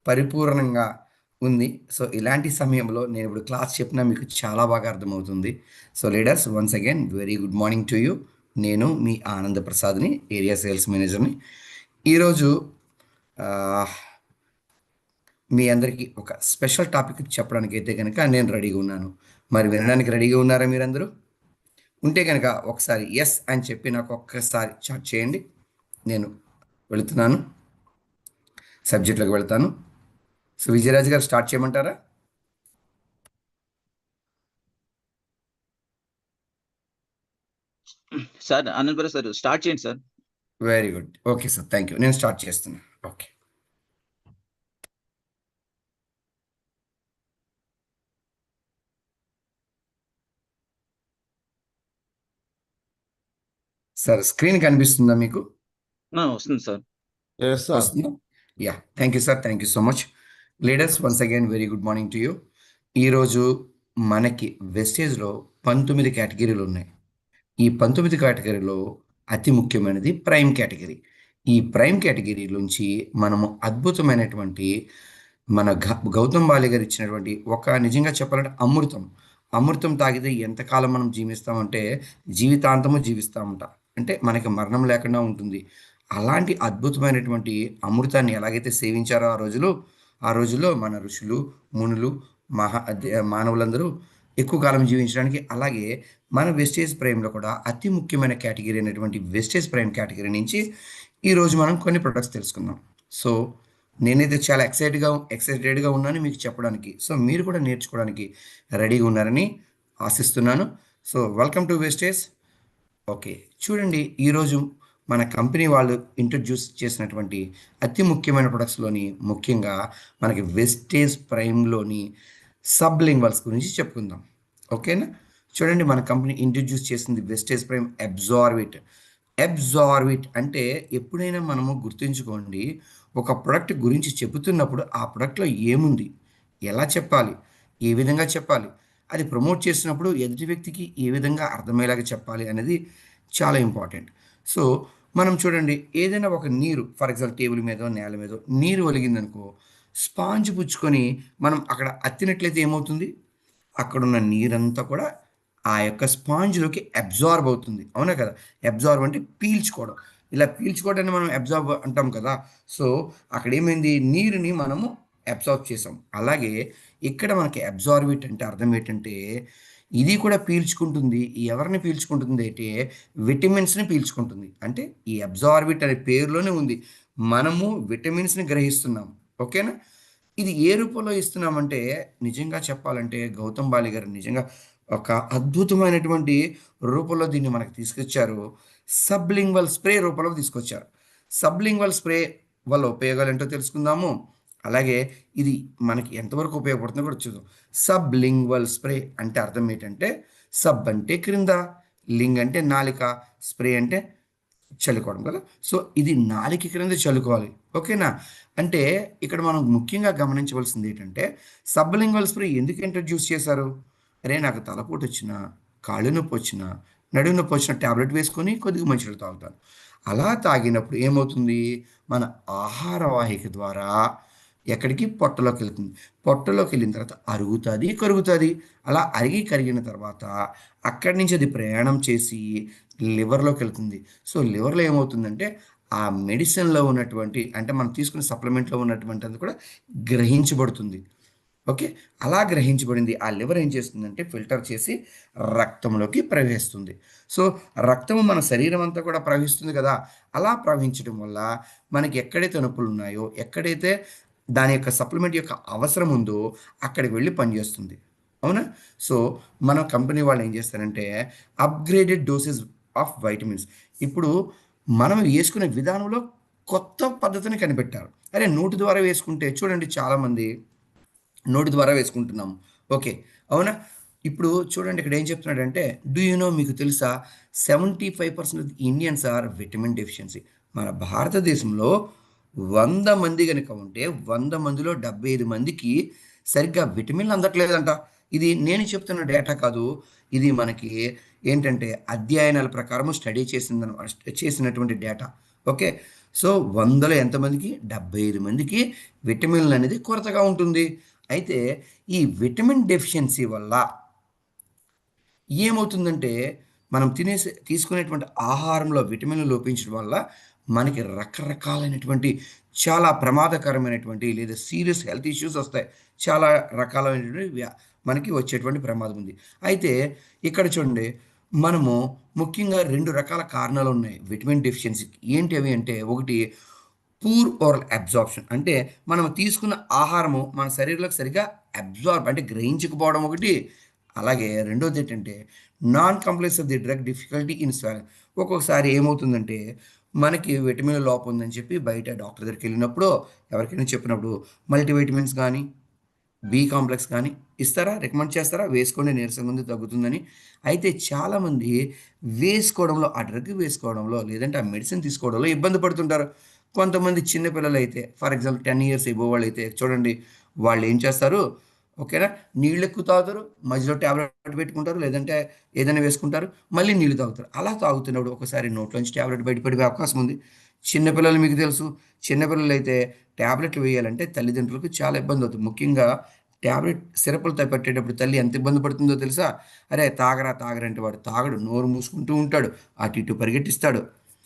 పరిపూర్ణంగా ఉంది. సో, ఇలాంటి సమయంలో నేను ఇప్పుడు క్లాస్ చెప్పినా మీకు చాలా బాగా అర్థమవుతుంది. So, leaders once again very good morning to you. నేను మీ ఆనంద ప్రసాద్‌ని, ఏరియా సేల్స్ మేనేజర్‌ని. ఈరోజు ఆహ్, మీ అందరికీ ఒక స్పెషల్ టాపిక్ చెప్పడానికైతే గనక నేను రెడీగా ఉన్నాను. మరి వినడానికి రెడీగా ఉన్నారా మీరందరూ? ఉంటే గనక ఒకసారి యెస్ అని చెప్పి నాకు ఒక్కసారి చాట్ చేయండి. నేను వెళుతున్నాను. సబ్జెక్ట్‌లోకి వెళ్తాను. సో, విజయరాజు గారు స్టార్ట్ చేయమంటారా? సార్ అనంతపురం సార్ స్టార్ట్ చేయండి sir. Very good. Okay sir. Thank you. నేను స్టార్ట్ చేస్తున్నా. ఓకే. సార్ స్క్రీన్ కనిపిస్తుందా మీకు? వస్తుంది సార్. Yes, sir. వస్తుందా? Yeah! Thank you sir. Thank you so much. Leaders once again very good morning to you. ఈరోజు మనకి వెస్టేజ్‌లో 19 కేటగిరీలు ఉన్నాయి. ఈ 19 కేటగిరీలో అతి ముఖ్యమైనది ప్రైమ్ కేటగిరీ. ఈ ప్రైమ్ కేటగిరీలోంచి మనము అద్భుతమైనటువంటి మన గౌతమ్ బాలి గారు ఇచ్చినటువంటి ఒక నిజంగా చెప్పాలంటే అమృతం. అమృతం తాగితే ఎంతకాలం మనం జీవిస్తామంటే జీవితాంతము జీవిస్తామంట. అంటే మనకి మరణం లేకుండా ఉంటుంది. అలాంటి అద్భుతమైనటువంటి అమృతాన్ని ఎలాగైతే సేవించారో ఆ రోజుల్లో మన ఋషులు, మునులు, మానవులందరూ ఎక్కువ కాలం జీవించడానికి అలాగే మన వెస్టేజ్ ప్రైమ్‌లో కూడా అతి ముఖ్యమైన కేటగిరీ అయినటువంటి వెస్టేజ్ ప్రైమ్ కేటగిరీ నుంచి ఈరోజు మనం కొన్ని ప్రొడక్ట్స్ తెలుసుకుందాం. సో, నేనైతే చాలా ఎక్సైటెడ్‌గా ఉన్నాను మీకు చెప్పడానికి. సో, మీరు కూడా నేర్చుకోవడానికి రెడీగా ఉన్నారని ఆశిస్తున్నాను. So, welcome to Vestige. Okay. చూడండి ఈరోజు మన కంపెనీ వాళ్ళు ఇంట్రొడ్యూస్ చేసినటువంటి అతి ముఖ్యమైన ప్రొడక్ట్స్‌లోని ముఖ్యంగా మనకి వెస్టేజ్ ప్రైమ్‌లోని సబ్లింగ్వల్స్ గురించి చెప్పుకుందాం. ఓకేనా? చూడండి మన కంపెనీ ఇంట్రొడ్యూస్ చేసింది వెస్టేజ్ ప్రైమ్ అబ్జార్బిట్. అబ్జార్బిట్ అంటే ఎప్పుడైనా మనము గుర్తుంచుకోండి, ఒక ప్రొడక్ట్ గురించి చెబుతున్నప్పుడు ఆ ప్రొడక్ట్‌లో ఏముంది? ఎలా చెప్పాలి? ఏ విధంగా చెప్పాలి? అది ప్రమోట్ చేసినప్పుడు ఎదుటి వ్యక్తికి ఏ విధంగా అర్థమయ్యేలాగా చెప్పాలి అనేది చాలా ఇంపార్టెంట్. సో, మనం చూడండి ఏదైనా ఒక నీరు ఫర్ ఎగ్జాంపుల్ టేబుల్ మీదో, నేల మీదో నీరు ఒలిగిందనుకో, స్పాంజ్ పుచ్చుకొని మనం అక్కడ అత్తినట్లయితే ఏమవుతుంది? అక్కడున్న నీరంతా కూడా ఆ యొక్క స్పాంజ్‌లోకి అబ్జార్బ్ అవుతుంది. అవునా కదా? అబ్జార్బ్ అంటే పీల్చుకోవడం. ఇలా పీల్చుకోవడాన్ని మనం అబ్జార్బ్ అంటాం కదా! సో, అక్కడేమైంది నీరుని మనము అబ్జార్బ్ చేసాం. అలాగే ఇక్కడ మనకి అబ్జార్బిట్ అంటే అర్థం ఏంటంటే, ఇది కూడా పీల్చుకుంటుంది. ఎవరిని పీల్చుకుంటుంది అంటే విటమిన్స్‌ని పీల్చుకుంటుంది. అంటే ఈ అబ్జార్బిట్ అనే పేరులోనే ఉంది. మనము విటమిన్స్‌ని గ్రహిస్తున్నాం. ఓకేనా? ఇది ఏ రూపంలో ఇస్తున్నామంటే నిజంగా చెప్పాలంటే గౌతమ్ బాలి గారు నిజంగా ఒక అద్భుతమైనటువంటి రూపంలో దీన్ని మనకు తీసుకొచ్చారు. సబ్లింగ్వల్ స్ప్రే రూపంలో తీసుకొచ్చారు. సబ్లింగ్వల్ స్ప్రే వల్ల ఉపయోగాలేంటో తెలుసుకుందాము. అలాగే ఇది మనకి ఎంతవరకు ఉపయోగపడుతుందో కూడా చూద్దాం. సబ్లింగ్వల్ స్ప్రే అంటే అర్థం ఏంటంటే సబ్ అంటే క్రింద, లింగ్ అంటే నాలిక, స్ప్రే అంటే చల్లుకోవడం కదా! సో, ఇది నాలిక క్రింద చల్లుకోవాలి. ఓకేనా? అంటే ఇక్కడ మనం ముఖ్యంగా గమనించవలసింది ఏంటంటే సబ్లింగ్వల్ స్ప్రే ఎందుకు ఇంట్రొడ్యూస్ చేశారు? అరే! నాకు తలపోటొచ్చినా, కాళ్ళు నొప్పొచ్చినా, నడుము నొప్పొచ్చినా టాబ్లెట్ వేసుకొని కొద్దిగా మంచినీళ్ళు తాగుతాను. అలా తాగినప్పుడు ఏమవుతుంది? మన ఆహార వాహిక ద్వారా ఎక్కడికి? పొట్టలోకెళ్తుంది. పొట్టలోకెళ్ళిన తర్వాత అరుగుతది, కరుగుతది. అలా అరిగి, కరిగిన తర్వాత అక్కడి నుంచి అది ప్రయాణం చేసి లివర్‌లోకెళ్తుంది. సో, లివర్‌లో ఏమవుతుందంటే ఆ మెడిసిన్‌లో ఉన్నటువంటి అంటే మనం తీసుకునే సప్లిమెంట్‌లో ఉన్నటువంటిది కూడా గ్రహించబడుతుంది. ఓకే. అలా గ్రహించబడింది ఆ లివర్ ఏం చేస్తుందంటే ఫిల్టర్ చేసి రక్తంలోకి ప్రవహిస్తుంది. సో, రక్తము మన శరీరం అంతా కూడా ప్రవహిస్తుంది కదా! అలా ప్రవహించడం వల్ల మనకి ఎక్కడైతే నొప్పులున్నాయో, ఎక్కడైతే దాని యొక్క సప్లిమెంట్ యొక్క అవసరం ఉందో అక్కడికి వెళ్లి పనిచేస్తుంది. అవునా? సో, మన కంపెనీ వాళ్ళు ఏం చేస్తారంటే అప్‌గ్రేడెడ్ డోసేజ్ ఆఫ్ వైటమిన్స్. ఇప్పుడు మనం వేసుకునే విధానంలో కొత్త పద్ధతిని కనిపెట్టారు. అరే! నోటి ద్వారా వేసుకుంటే చూడండి చాలామంది నోటి ద్వారా వేసుకుంటున్నాము. ఓకే. అవునా? ఇప్పుడు చూడండి ఇక్కడ ఏం చెప్తున్నాడంటే, డూ యూ నో మీకు తెలుసా 75% ఇండియన్స్ ఆర్ విటమిన్ డెఫిషియన్సీ. మన భారతదేశంలో 100 మంది గనుక ఉంటే 100 మందిలో 75 మందికి సరిగ్గా విటమిన్‌లు అందట్లేదంట. ఇది నేను చెప్తున్న డేటా కాదు. ఇది మనకి ఏంటంటే అధ్యయనాల ప్రకారము స్టడీ చేసినటువంటి డేటా. ఓకే. సో వందలో ఎంతమందికి 75 మందికి విటమిన్లు అనేది కొరతగా ఉంటుంది. అయితే ఈ విటమిన్ డెఫిషియన్సీ వల్ల ఏమవుతుందంటే మనం తీసుకునేటువంటి ఆహారంలో విటమిన్లు లోపించడం వల్ల మనకి రకరకాలైనటువంటి చాలా ప్రమాదకరమైనటువంటి లేదా సీరియస్ హెల్త్ ఇష్యూస్ వస్తాయి. చాలా రకాలైనటువంటి మనకి వచ్చేటువంటి ప్రమాదం ఉంది. అయితే ఇక్కడ చూడండి, మనము ముఖ్యంగా 2 రకాల కారణాలు ఉన్నాయి విటమిన్ డెఫిషియన్సీకి. ఏంటి అవి అంటే, ఒకటి పూర్ ఓరల్ అబ్జార్ప్షన్, అంటే మనం తీసుకున్న ఆహారము మన శరీరంలోకి సరిగ్గా అబ్జార్బ్ అంటే గ్రహించకపోవడం ఒకటి. అలాగే రెండోది ఏంటంటే non compliance of the drug difficulty in swallowing. ఒక్కొక్కసారి ఏమవుతుందంటే మనకి విటమిన్ లోపం ఉందని చెప్పి బయట డాక్టర్ దగ్గరికి వెళ్ళినప్పుడు ఎవరికైనా చెప్పినప్పుడు మల్టీవిటమిన్స్ కానీ బి కాంప్లెక్స్ కానీ ఇస్తారా, రికమెండ్ చేస్తారా, వేసుకోండి నీరసంగా ఉంది తగ్గుతుందని. అయితే చాలామంది వేసుకోవడంలో, ఆ డ్రగ్ వేసుకోవడంలో లేదంటే ఆ మెడిసిన్ తీసుకోవడంలో ఇబ్బంది పడుతుంటారు. కొంతమంది చిన్న పిల్లలు అయితే, ఫర్ ఎగ్జాంపుల్ 10 ఇయర్స్ ఎబోవ్ వాళ్ళు అయితే చూడండి, వాళ్ళు ఏం చేస్తారు, ఓకేనా, నీళ్ళు ఎక్కువ తాగుతారు, మధ్యలో ట్యాబ్లెట్ పెట్టుకుంటారు, లేదంటే ఏదైనా వేసుకుంటారు, మళ్ళీ నీళ్ళు తాగుతారు. అలా తాగుతున్నప్పుడు ఒకసారి నోట్లోంచి ట్యాబ్లెట్ బయటపడే అవకాశం ఉంది. చిన్నపిల్లలు మీకు తెలుసు, చిన్నపిల్లలు అయితే ట్యాబ్లెట్లు వేయాలంటే తల్లిదండ్రులకు చాలా ఇబ్బంది అవుతుంది. ముఖ్యంగా ట్యాబ్లెట్ సిరపులు పెట్టేటప్పుడు తల్లి ఎంత ఇబ్బంది పడుతుందో తెలుసా? అరే తాగరా తాగరా అంటే వాడు తాగడు, నోరు మూసుకుంటూ ఉంటాడు, అటు ఇటు పరిగెట్టిస్తాడు.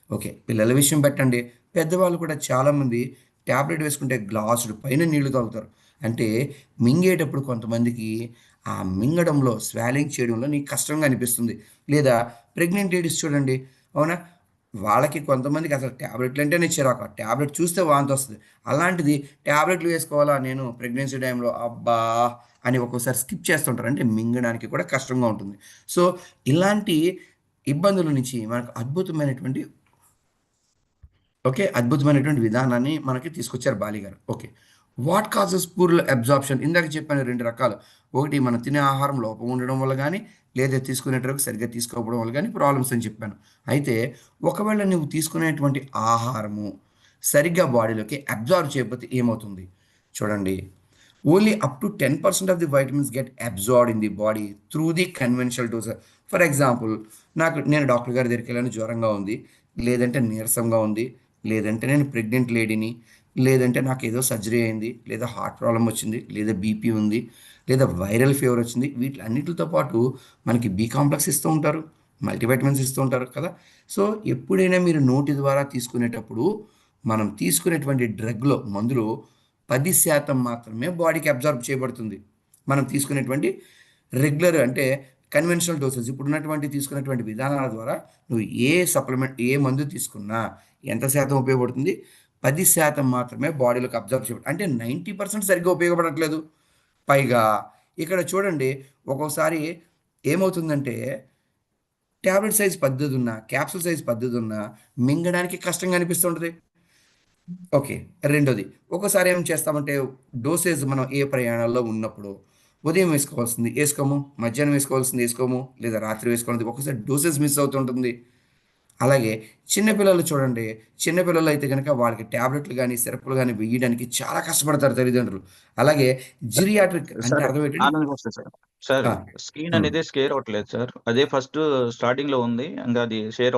ఓకే, పిల్లల విషయం పెట్టండి. పెద్దవాళ్ళు కూడా చాలామంది ట్యాబ్లెట్ వేసుకుంటే గ్లాసుడు పైన నీళ్లు తాగుతారు. అంటే మింగేటప్పుడు కొంతమందికి ఆ మింగడంలో, స్వాలింగ్ చేయడంలో నీకు కష్టంగా అనిపిస్తుంది. లేదా ప్రెగ్నెంట్ లేడీస్ చూడండి, అవునా, వాళ్ళకి కొంతమందికి అసలు ట్యాబ్లెట్లు అంటేనే చిరాకు. ఆ ట్యాబ్లెట్ చూస్తే వాంతి వస్తుంది. అలాంటిది ట్యాబ్లెట్లు వేసుకోవాలా నేను ప్రెగ్నెన్సీ టైంలో, అబ్బా అని ఒక్కోసారి స్కిప్ చేస్తుంటారు. అంటే మింగడానికి కూడా కష్టంగా ఉంటుంది. సో ఇలాంటి ఇబ్బందుల నుంచి మనకు అద్భుతమైనటువంటి విధానాన్ని మనకి తీసుకొచ్చారు బాలి గారు. Okay, what causes poor absorption? ఇందాక చెప్పాను 2 రకాలు. ఒకటి మనం తినే ఆహారం లోపం ఉండడం వల్ల గానీ, లేదా తీసుకునే డ్రగ్ సరిగ్గా తీసుకోకపోవడం వల్ల గానీ ప్రాబ్లమ్స్ అని చెప్పాను. అయితే ఒకవేళ నువ్వు తీసుకునేటువంటి ఆహారము సరిగ్గా బాడీలోకి అబ్జార్బ్ చేయకపోతే ఏమవుతుంది? చూడండి, only up to 10% of the vitamins get absorbed in the body through the conventional dose. For example, నేను డాక్టర్ గారి దగ్గరికి వెళ్ళాను, జ్వరంగా ఉంది, లేదంటే నీరసంగా ఉంది, లేదంటే నేను ప్రెగ్నెంట్ లేడీని, లేదంటే నాకు ఏదో సర్జరీ అయింది, లేదా హార్ట్ ప్రాబ్లం వచ్చింది, లేదా బీపీ ఉంది, లేదా వైరల్ ఫీవర్ వచ్చింది. వీటిలన్నిటితో పాటు మనకి బి కాంప్లెక్స్ ఇస్తూ ఉంటారు, మల్టీవైటమిన్స్ ఇస్తూ ఉంటారు కదా. సో ఎప్పుడైనా మీరు నోటి ద్వారా తీసుకునేటప్పుడు మనం తీసుకునేటువంటి డ్రగ్లో, మందులో 10% మాత్రమే బాడీకి అబ్జార్బ్ చేయబడుతుంది. మనం తీసుకునేటువంటి రెగ్యులర్ అంటే కన్వెన్షనల్ డోసెస్, ఇప్పుడున్నటువంటి తీసుకున్నటువంటి విధానాల ద్వారా నువ్వు ఏ మందు తీసుకున్నా ఎంత శాతం ఉపయోగపడుతుంది? 10% మాత్రమే బాడీలోకి అబ్జర్వ్ చేయబడి, అంటే 90% సరిగ్గా ఉపయోగపడట్లేదు. పైగా ఇక్కడ చూడండి, ఒక్కోసారి ఏమవుతుందంటే ట్యాబ్లెట్ సైజ్ పెద్దదున్నా, క్యాప్సూల్ సైజ్ పెద్దదున్నా మింగడానికి కష్టంగా అనిపిస్తుంటుంది. ఓకే, రెండోది, ఒక్కోసారి ఏం చేస్తామంటే డోసేజ్ మనం ఏ ప్రయాణాల్లో ఉన్నప్పుడు ఉదయం వేసుకోవాల్సింది వేసుకోము, మధ్యాహ్నం వేసుకోవాల్సింది వేసుకోము, లేదా రాత్రి వేసుకోవాల్సింది, ఒక్కోసారి డోసేజ్ మిస్ అవుతుంటుంది. అలాగే చిన్నపిల్లలు చూడండి, చిన్నపిల్లలు అయితే కనుక వాళ్ళకి ట్యాబ్లెట్లు కానీ సిరప్లు కానీ వేయడానికి చాలా కష్టపడతారు తల్లిదండ్రులు. అలాగే జిరియాట్రిక్ అంటే సార్ అర్థం ఏంటంటే ఆనంద్ వస్తుంది సార్. సార్ ఆ, స్క్రీన్ ఉమ్, అనేది షేర్ అవ్వట్లేదు సార్. అదే ఫస్ట్ స్టార్టింగ్ లో ఉంది. ఇంకా అది షేర్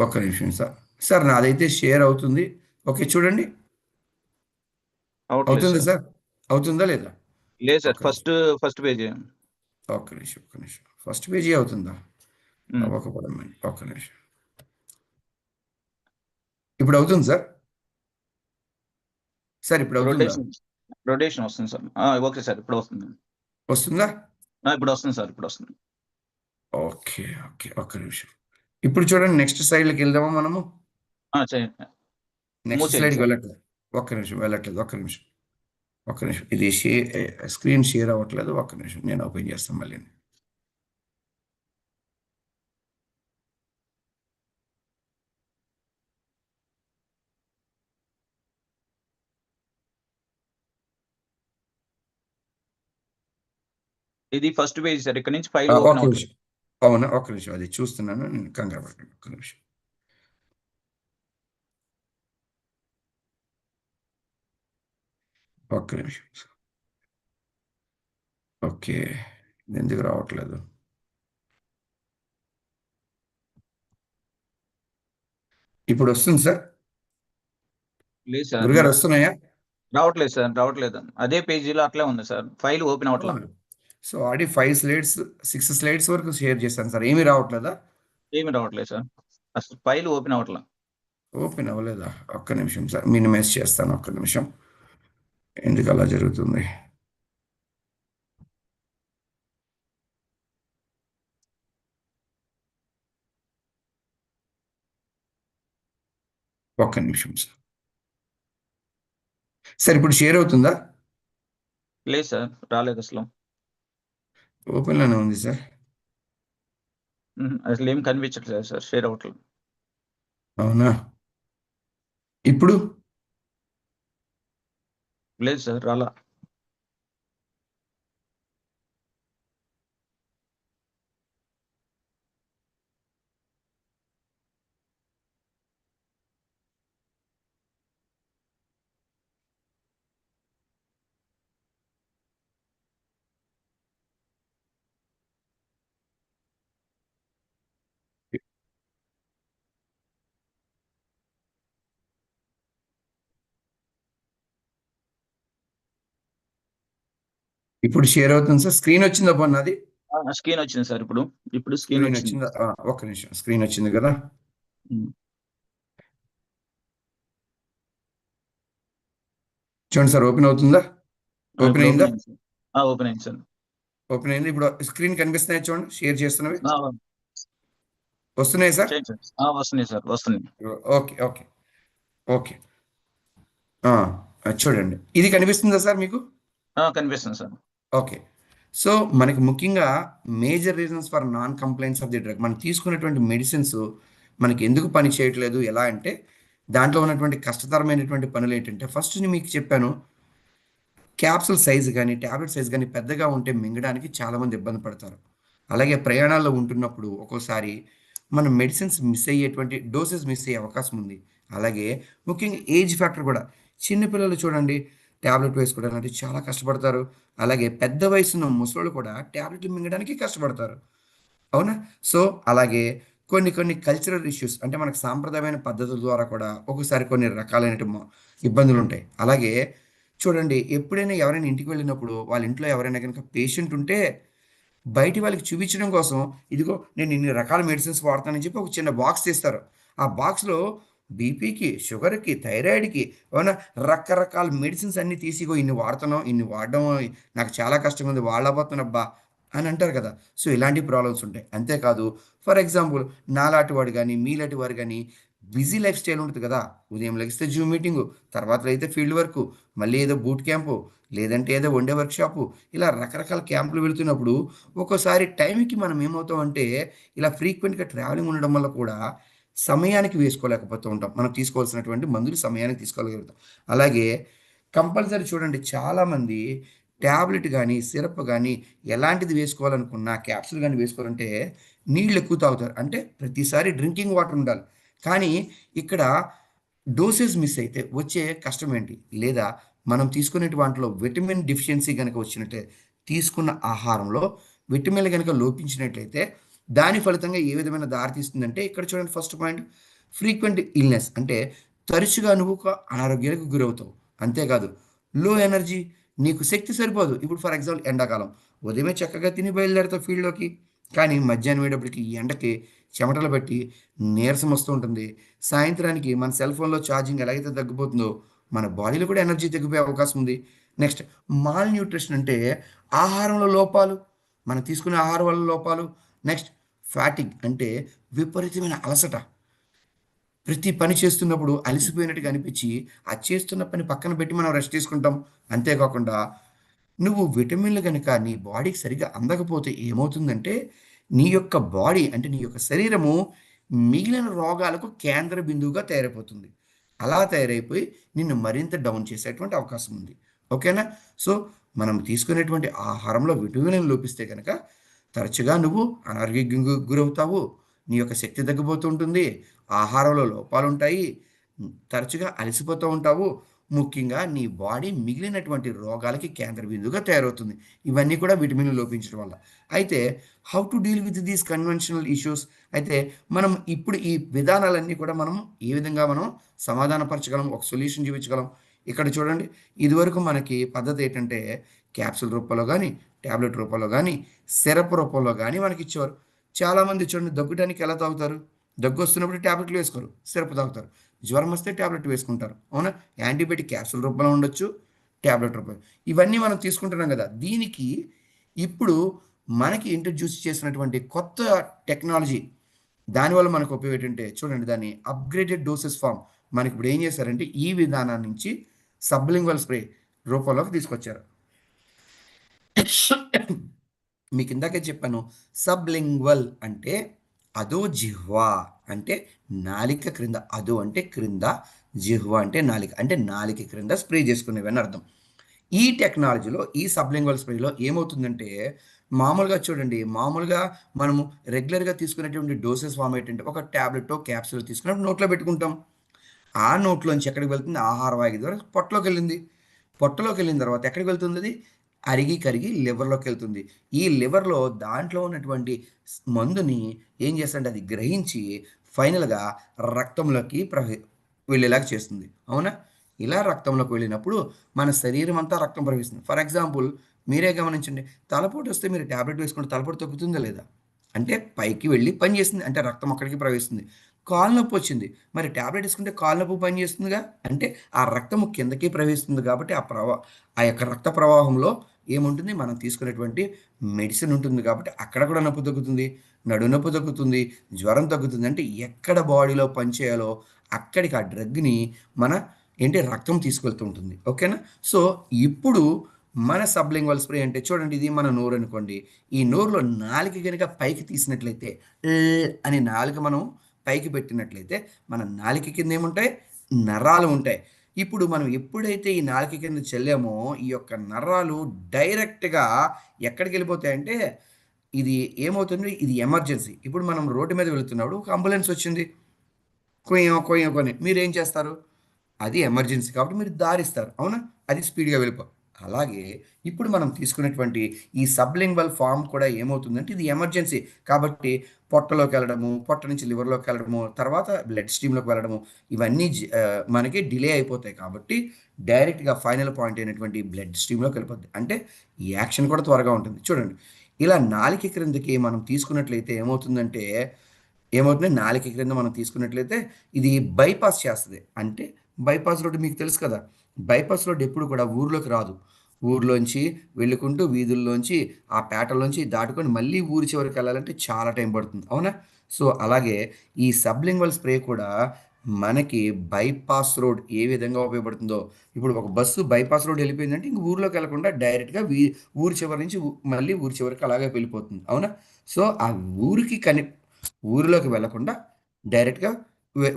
ఒక్క నిమిషం సార్. సార్ నాదైతే షేర్ అవుతుంది. ఓకే చూడండి, అవ్వట్లేదు అవుతుంది సార్. సార్, అవుతుందా లేదా? లేదు సార్. ఒక్క నిమిషం, ఫస్ట్ పేజ్. ఒక్క నిమిషం ఫస్ట్ పేజీ అవుతుందా? అవ్వకపోవడం ఒక్క నిమిషం. ఇప్పుడు అవుతుంది సార్. సార్ ఇప్పుడు అవుతుందా? రొటేషన్ రొటేషన్ వస్తుంది సార్. Okay sir. ఇప్పుడు వస్తుంది. వస్తుందా? ఇప్పుడు వస్తుంది సార్. ఇప్పుడు వస్తుంది. ఓకే, ఓకే, ఒక్క నిమిషం. ఇప్పుడు చూడండి, నెక్స్ట్ స్లైడ్కి వెళ్దామా మనము? చేయండి. నెక్స్ట్ మూవ్ చేయండి స్లైడ్కి సార్. వెళ్ళట్లేదు. ఒక్క నిమిషం, వెళ్ళట్లేదు, ఒక్క నిమిషం, ఒక్క నిమిషం. ఇది స్క్రీన్ షేర్ అవ్వట్లేదు. ఒక్క నిమిషం, నేను ఓపెన్ చేస్తాను మళ్ళీ. ఇది ఫస్ట్ పేజ్ సార్. ఇక్కడ నుంచి ఫైల్ ఓపెన్ ఒక్క అవుతుంది. నిమిషం, అవునా, ఒక్క నిమిషం, అది చూస్తున్నాను, నేను కంగారు పడకండి, ఒక్క నిమిషం. ఒక్క నిమిషం. ఓకే, ఇది ఎందుకు రావట్లేదు? ఇప్పుడు వస్తుంది సార్. లేదు సార్. గురుగారు వస్తున్నాయా? రావట్లేదు సార్. రావట్లేదు. అదే పేజీలో అట్లే ఉంది సార్. ఫైల్ ఓపెన్ అవ్వట్ల. అవునా? సో ఆల్రెడీ 5 స్లైడ్స్ 6 స్లైడ్స్ వరకు షేర్ చేశాను సార్. ఏమీ రావట్లేదా? ఏమి రావట్లేదు సార్. అసలు ఫైల్ ఓపెన్ అవ్వట్ల. ఓపెన్ అవ్వలేదా? ఒక్క నిమిషం సార్. మినిమైజ్ చేస్తాను. ఒక్క నిమిషం. ఎందుకు అలా జరుగుతుంది? ఒక్క నిమిషం సార్. సార్ ఇప్పుడు షేర్ అవుతుందా? లేదు సార్. రాలేదసలు. ఓపెన్‌లోనే ఉంది సార్. అసలేం కనిపించట్లేదు సార్. షేర్ అవ్వట్ల. అవునా? ఇప్పుడు? లేదు సార్. రాలా. ఇప్పుడు షేర్ అవుతుంది సార్. స్క్రీన్ వచ్చిందా పోనీ నాది? స్క్రీన్ వచ్చింది సార్ ఇప్పుడు. ఇప్పుడు స్క్రీన్ స్క్రీన్ వచ్చింది. వచ్చిందా? ఒక్క నిమిషం. స్క్రీన్ వచ్చింది కదా! హ్మ్. చూడండి సార్, ఓపెన్ అవుతుందా? ఓపెన్ ఇప్పుడు ఓపెన్ అయిందా? అయింది సార్. ఓపెన్ అయింది సార్. ఓపెన్ అయింది. ఇప్పుడు స్క్రీన్ కనిపిస్తున్నాయి చూడండి, షేర్ చేస్తున్నవి. ఆ! వస్తున్నాయి సార్? చేయండి సార్. వస్తున్నాయి సార్. వస్తున్నాయి. ఓకే. ఓకే. ఓకే. ఆ, అది చూడండి. ఇది కనిపిస్తుందా సార్ మీకు? కనిపిస్తుంది సార్. ఓకే. సో మనకి ముఖ్యంగా major reasons for non complaints of the drug, మనం తీసుకున్నటువంటి మెడిసిన్స్ మనకి ఎందుకు పని చేయట్లేదు ఎలా అంటే, దాంట్లో ఉన్నటువంటి కష్టతరమైనటువంటి పనులు ఏంటంటే, ఫస్ట్ నేను మీకు చెప్పాను, క్యాప్సూల్ సైజ్ గానీ, టాబ్లెట్ సైజ్ గానీ పెద్దగా ఉంటే మింగడానికి చాలామంది ఇబ్బంది పడతారు. అలాగే ప్రయాణాల్లో ఉంటున్నప్పుడు ఒక్కోసారి మనం మెడిసిన్స్ మిస్ అయ్యేటువంటి డోసెస్ మిస్ అయ్యే అవకాశం ఉంది. అలాగే ముఖ్యంగా ఏజ్ ఫ్యాక్టర్ కూడా. చిన్న పిల్లలు చూడండి, టాబ్లెట్ వేసుకోవడానికి చాలా కష్టపడతారు. అలాగే పెద్ద వయసున్న ముసలోళ్ళు కూడా టాబ్లెట్లు మింగడానికి కష్టపడతారు. అవునా? సో, అలాగే కొన్ని కొన్ని కల్చరల్ ఇష్యూస్, అంటే మనకు సాంప్రదాయమైన పద్ధతుల ద్వారా కూడా ఒక్కోసారి కొన్ని రకాలైనటు ఇబ్బందులుంటాయి. అలాగే చూడండి, ఎప్పుడైనా ఎవరైనా ఇంటికి వెళ్ళినప్పుడు వాళ్ళ ఇంట్లో ఎవరైనా గనుక పేషెంట్ ఉంటే బయటి వాళ్ళకి చూపించడం కోసం, ఇదిగో నేను ఇన్ని రకాల మెడిసిన్స్ వాడతానని చెప్పి ఒక చిన్న బాక్స్ తీస్తారు. ఆ బాక్స్‌లో బీపీకి, షుగర్‌కి, థైరాయిడ్‌కి ఏమన్నా రకరకాల మెడిసిన్స్ అన్నీ తీసి, ఇగో ఇన్ని వాడుతున్నాం, ఇన్ని వాడడం నాకు చాలా కష్టంగా ఉంది, వాడలేకపోతున్నానబ్బా! అని అంటారు కదా! సో, ఇలాంటి ప్రాబ్లమ్స్ ఉంటాయి. అంతేకాదు, ఫర్ ఎగ్జాంపుల్ నాలాంటి వాడు గాని, మీలాంటి వారు గాని, బిజీ లైఫ్ స్టైల్ ఉంటది కదా! ఉదయం లెగిస్తే జూమ్ మీటింగు, తర్వాత అయితే ఫీల్డ్ వర్కు, మళ్ళీ ఏదో బూట్ క్యాంపు, లేదంటే ఏదో వండే వర్క్‌షాపు, ఇలా రకరకాల క్యాంపులు వెళ్తున్నప్పుడు ఒక్కోసారి టైంకి మనం ఏమవుతామంటే, ఇలా ఫ్రీక్వెంట్‌గా ట్రావెలింగ్ ఉండడం వల్ల కూడా సమయానికి వేసుకోలేకపోతూ ఉంటాం. మనం తీసుకోవాల్సినటువంటి మందులు సమయానికి తీసుకోగలుగుతాం. అలాగే కంపల్సరీ చూడండి, చాలామంది టాబ్లెట్ గానీ, సిరప్ గానీ ఎలాంటిది వేసుకోవాలనుకున్నా, క్యాప్సూల్ గానీ వేసుకోవాలంటే నీళ్ళు ఎక్కువ తాగుతారు. అంటే ప్రతిసారి డ్రింకింగ్ వాటర్ ఉండాలి. కానీ ఇక్కడ డోసేజ్ మిస్ అయితే వచ్చే కష్టం ఏంటి? లేదా మనం తీసుకునే వాటిలో విటమిన్ డెఫిషియన్సీ గనక వచ్చినట్టే, తీసుకున్న ఆహారంలో విటమిన్‌లు గనక లోపించినట్లయితే, దాని ఫలితంగా ఏ విధమైన దారి తీస్తుందంటే, ఇక్కడ చూడండి, ఫస్ట్ పాయింట్ ఫ్రీక్వెంట్ ఇల్‌నెస్, అంటే తరచుగా నువ్వు ఒక అనారోగ్యానికి గురవుతావు. అంతేకాదు లో ఎనర్జీ, నీకు శక్తి సరిపోదు. ఇప్పుడు ఫర్ ఎగ్జాంపుల్ ఎండాకాలం, ఉదయమే చక్కగా తిని బయలుదేరుతావు ఫీల్డ్‌లోకి. కానీ మధ్యాహ్నం అయ్యేటప్పటికి ఈ ఎండకి చెమటలు పట్టి నీరసం వస్తూ ఉంటుంది. సాయంత్రానికి మన సెల్ ఫోన్‌లో ఛార్జింగ్ ఎలాగైతే తగ్గిపోతుందో, మన బాడీలో కూడా ఎనర్జీ తగ్గిపోయే అవకాశం ఉంది. నెక్స్ట్ మాల్ న్యూట్రిషన్, అంటే ఆహారంలో లోపాలు, మనం తీసుకునే ఆహారం వల్ల లోపాలు. నెక్స్ట్ ఫాటిగ్, అంటే విపరీతమైన అలసట. ప్రతి పని చేస్తున్నప్పుడు అలసిపోయినట్టుగా అనిపించి, ఆ చేస్తున్న పని పక్కన పెట్టి మనం రెస్ట్ తీసుకుంటాం. అంతేకాకుండా నువ్వు విటమిన్‌లు గనుక నీ బాడీకి సరిగ్గా అందకపోతే ఏమవుతుందంటే, నీ యొక్క బాడీ, అంటే నీ యొక్క శరీరము మిగిలిన రోగాలకు కేంద్ర బిందువుగా తయారైపోతుంది. అలా తయారైపోయి నిన్ను మరింత డౌన్ చేసేటువంటి అవకాశం ఉంది. ఓకేనా? సో, మనం తీసుకునేటువంటి ఆహారంలో విటమిన్‌లు లోపిస్తే గనక తరచుగా నువ్వు అనారోగ్యం గురవుతావు. నీ యొక్క శక్తి తగ్గిపోతూ ఉంటుంది. ఆహారంలో లోపాలుంటాయి. తరచుగా అలసిపోతూ ఉంటావు. ముఖ్యంగా నీ బాడీ మిగిలినటువంటి రోగాలకి కేంద్ర బిందువుగా తయారవుతుంది. ఇవన్నీ కూడా విటమిన్లు లోపించడం వల్ల. అయితే how to deal with these conventional issues? అయితే మనం ఇప్పుడు ఈ విధానాలన్నీ కూడా మనం ఏ విధంగా మనం సమాధానపరచగలం, ఒక సొల్యూషన్ చూపించగలం. ఇక్కడ చూడండి, ఇదివరకు మనకి పద్ధతి ఏంటంటే క్యాప్సూల్ రూపంలో గానీ, టాబ్లెట్ రూపంలో గానీ, సిరప్ రూపంలో గానీ మనకిచ్చేవారు. చాలామంది చూడండి దగ్గుటానికి ఎలా తాగుతారు? దగ్గొస్తున్నప్పుడు టాబ్లెట్లు వేసుకోరు, సిరప్ తాగుతారు. జ్వరం వస్తే టాబ్లెట్ వేసుకుంటారు. అవునా? యాంటీబయాటిక్ క్యాప్సూల్ రూపంలో ఉండొచ్చు, టాబ్లెట్ రూపంలో. ఇవన్నీ మనం తీసుకుంటున్నాం కదా! దీనికి ఇప్పుడు మనకి ఇంట్రడ్యూస్ చేసినటువంటి కొత్త టెక్నాలజీ, దానివల్ల మనకు ఉపయోగం ఏంటంటే చూడండి, దాన్ని అప్‌గ్రేడెడ్ డోసెస్ ఫార్మ్ మనకిప్పుడు ఏం చేశారంటే ఈ విధానం నుంచి సబ్లింగ్వల్ స్ప్రే రూపంలోకి తీసుకొచ్చారు. మీకు ఇందాకే చెప్పాను. సబ్లింగ్వల్ అంటే అధో జిహ్వా అంటే నాలిక క్రింద. అధో అంటే క్రింద, జిహ్వా అంటే నాలిక. అంటే నాలిక క్రింద స్ప్రే చేసుకునేవని అర్థం. ఈ టెక్నాలజీలో ఈ సబ్లింగ్వల్ స్ప్రేలో ఏమవుతుందంటే మామూలుగా చూడండి, మామూలుగా మనము రెగ్యులర్‌గా తీసుకునేటువంటి డోసెస్ ఫార్మ్ ఏంటంటే ఒక టాబ్లెటో, క్యాప్సూలో తీసుకున్నప్పుడు నోట్లో పెట్టుకుంటాం. ఆ నోట్లోంచి ఎక్కడికి వెళ్తుంది? ఆహార వాయువు ద్వారా పొట్టలోకెళ్ళింది. పొట్టలోకెళ్ళిన తర్వాత ఎక్కడికి వెళ్తుందది? అరిగి, కరిగి లివర్‌లోకెళ్తుంది. ఈ లివర్‌లో దాంట్లో ఉన్నటువంటి మందుని ఏం చేస్తదంటే అది గ్రహించి ఫైనల్‌గా రక్తంలోకి వెళ్ళేలాగా చేస్తుంది. అవునా? ఇలా రక్తంలోకి వెళ్ళినప్పుడు మన శరీరం అంతా రక్తం ప్రవహిస్తుంది. ఫర్ ఎగ్జాంపుల్ మీరే గమనించండి. తలపోటొస్తే మీరు టాబ్లెట్ వేసుకుంటే తలపోటు తగ్గుతుందా లేదా? అంటే పైకి వెళ్ళి పని చేస్తుంది. అంటే రక్తం అక్కడికి ప్రవహిస్తుంది. కాలు నొప్పొచ్చింది. మరి టాబ్లెట్ ఏసుకుంటే కాలు నొప్పి పనిచేస్తుందిగా. అంటే ఆ రక్తము కిందకి ప్రవహిస్తుంది కాబట్టి ఆ యొక్క రక్త ప్రవాహంలో ఏముంటుంది? మనం తీసుకునేటువంటి మెడిసిన్ ఉంటుంది కాబట్టి అక్కడ కూడా నొప్పి తగ్గుతుంది. నడుము నొప్పి తగ్గుతుంది. జ్వరం తగ్గుతుంది. అంటే ఎక్కడ బాడీలో పని చేయాలో అక్కడికి ఆ డ్రగ్‌ని మన రక్తం తీసుకెళ్తూ ఉంటుంది. ఓకేనా? సో, ఇప్పుడు మన సబ్లింగ్వల్ స్ప్రే అంటే చూడండి, ఇది మన నోరనుకోండి. ఈ నోరులో నాలుక గనుక పైకి తీసినట్లయితే అని నాలుక మనం పైకి పెట్టినట్లయితే మన నాలుక కింద ఏముంటాయి? నరాలు ఉంటాయి. ఇప్పుడు మనం ఎప్పుడైతే ఈ నాలుక కింద చల్లామో ఈ యొక్క నరాలు డైరెక్ట్‌గా ఎక్కడికెళ్ళిపోతాయంటే ఇది ఏమవుతుంది? ఇది ఎమర్జెన్సీ. ఇప్పుడు మనం రోడ్డు మీద వెళ్తున్నప్పుడు ఒక అంబులెన్స్ వచ్చింది. కొయ్యం కొయ్యం కొని మీరేం చేస్తారు? అది ఎమర్జెన్సీ కాబట్టి మీరు దారిస్తారు. అవునా? అది స్పీడ్‌గా అలాగే ఇప్పుడు మనం తీసుకున్నటువంటి ఈ సబ్లింగ్వల్ ఫార్మ్ కూడా ఏమవుతుందంటే ఇది ఎమర్జెన్సీ. కాబట్టి పొట్టలోకెళ్ళడము, పొట్ట నుంచి లివర్‌లోకెళ్ళడము, తర్వాత బ్లడ్ స్ట్రీమ్‌లోకి వెళ్ళడము ఇవన్నీ మనకి డిలే అయిపోతాయి కాబట్టి డైరెక్ట్‌గా ఫైనల్ పాయింట్ అయినటువంటి బ్లడ్ స్ట్రీమ్‌లోకి వెళ్ళిపోద్ది. అంటే ఈ యాక్షన్ కూడా త్వరగా ఉంటుంది. చూడండి, ఇలా నాలుక క్రిందకి మనం తీసుకున్నట్లయితే ఏమవుతుంది? నాలుక క్రింద మనం తీసుకున్నట్లయితే ఇది బైపాస్ చేస్తది. అంటే బైపాస్ రోడ్ మీకు తెలుసు కదా! బైపాస్ రోడ్ ఎప్పుడు కూడా ఊర్లోకి రాదు. ఊర్లోంచి వెళ్ళుకుంటూ వీధుల్లోంచి, ఆ పేటలోంచి దాటుకొని మళ్ళీ ఊరి చివరికెళ్ళాలంటే చాలా టైం పడుతుంది. అవునా? సో, అలాగే ఈ సబ్లింగ్వల్ స్ప్రే కూడా మనకి బైపాస్ రోడ్ ఏ విధంగా ఉపయోగపడుతుందో, ఇప్పుడు ఒక బస్సు బైపాస్ రోడ్ ఎళ్ళిపోయిందంటే ఇంక ఊర్లోకెళ్ళకుండా డైరెక్ట్‌గా ఊరి చివరి నుంచి మళ్ళీ ఊరి చివరికి అలాగే వెళ్ళిపోతుంది. అవునా? సో, ఆ ఊరికి ఊరిలోకి వెళ్ళకుండా డైరెక్ట్‌గా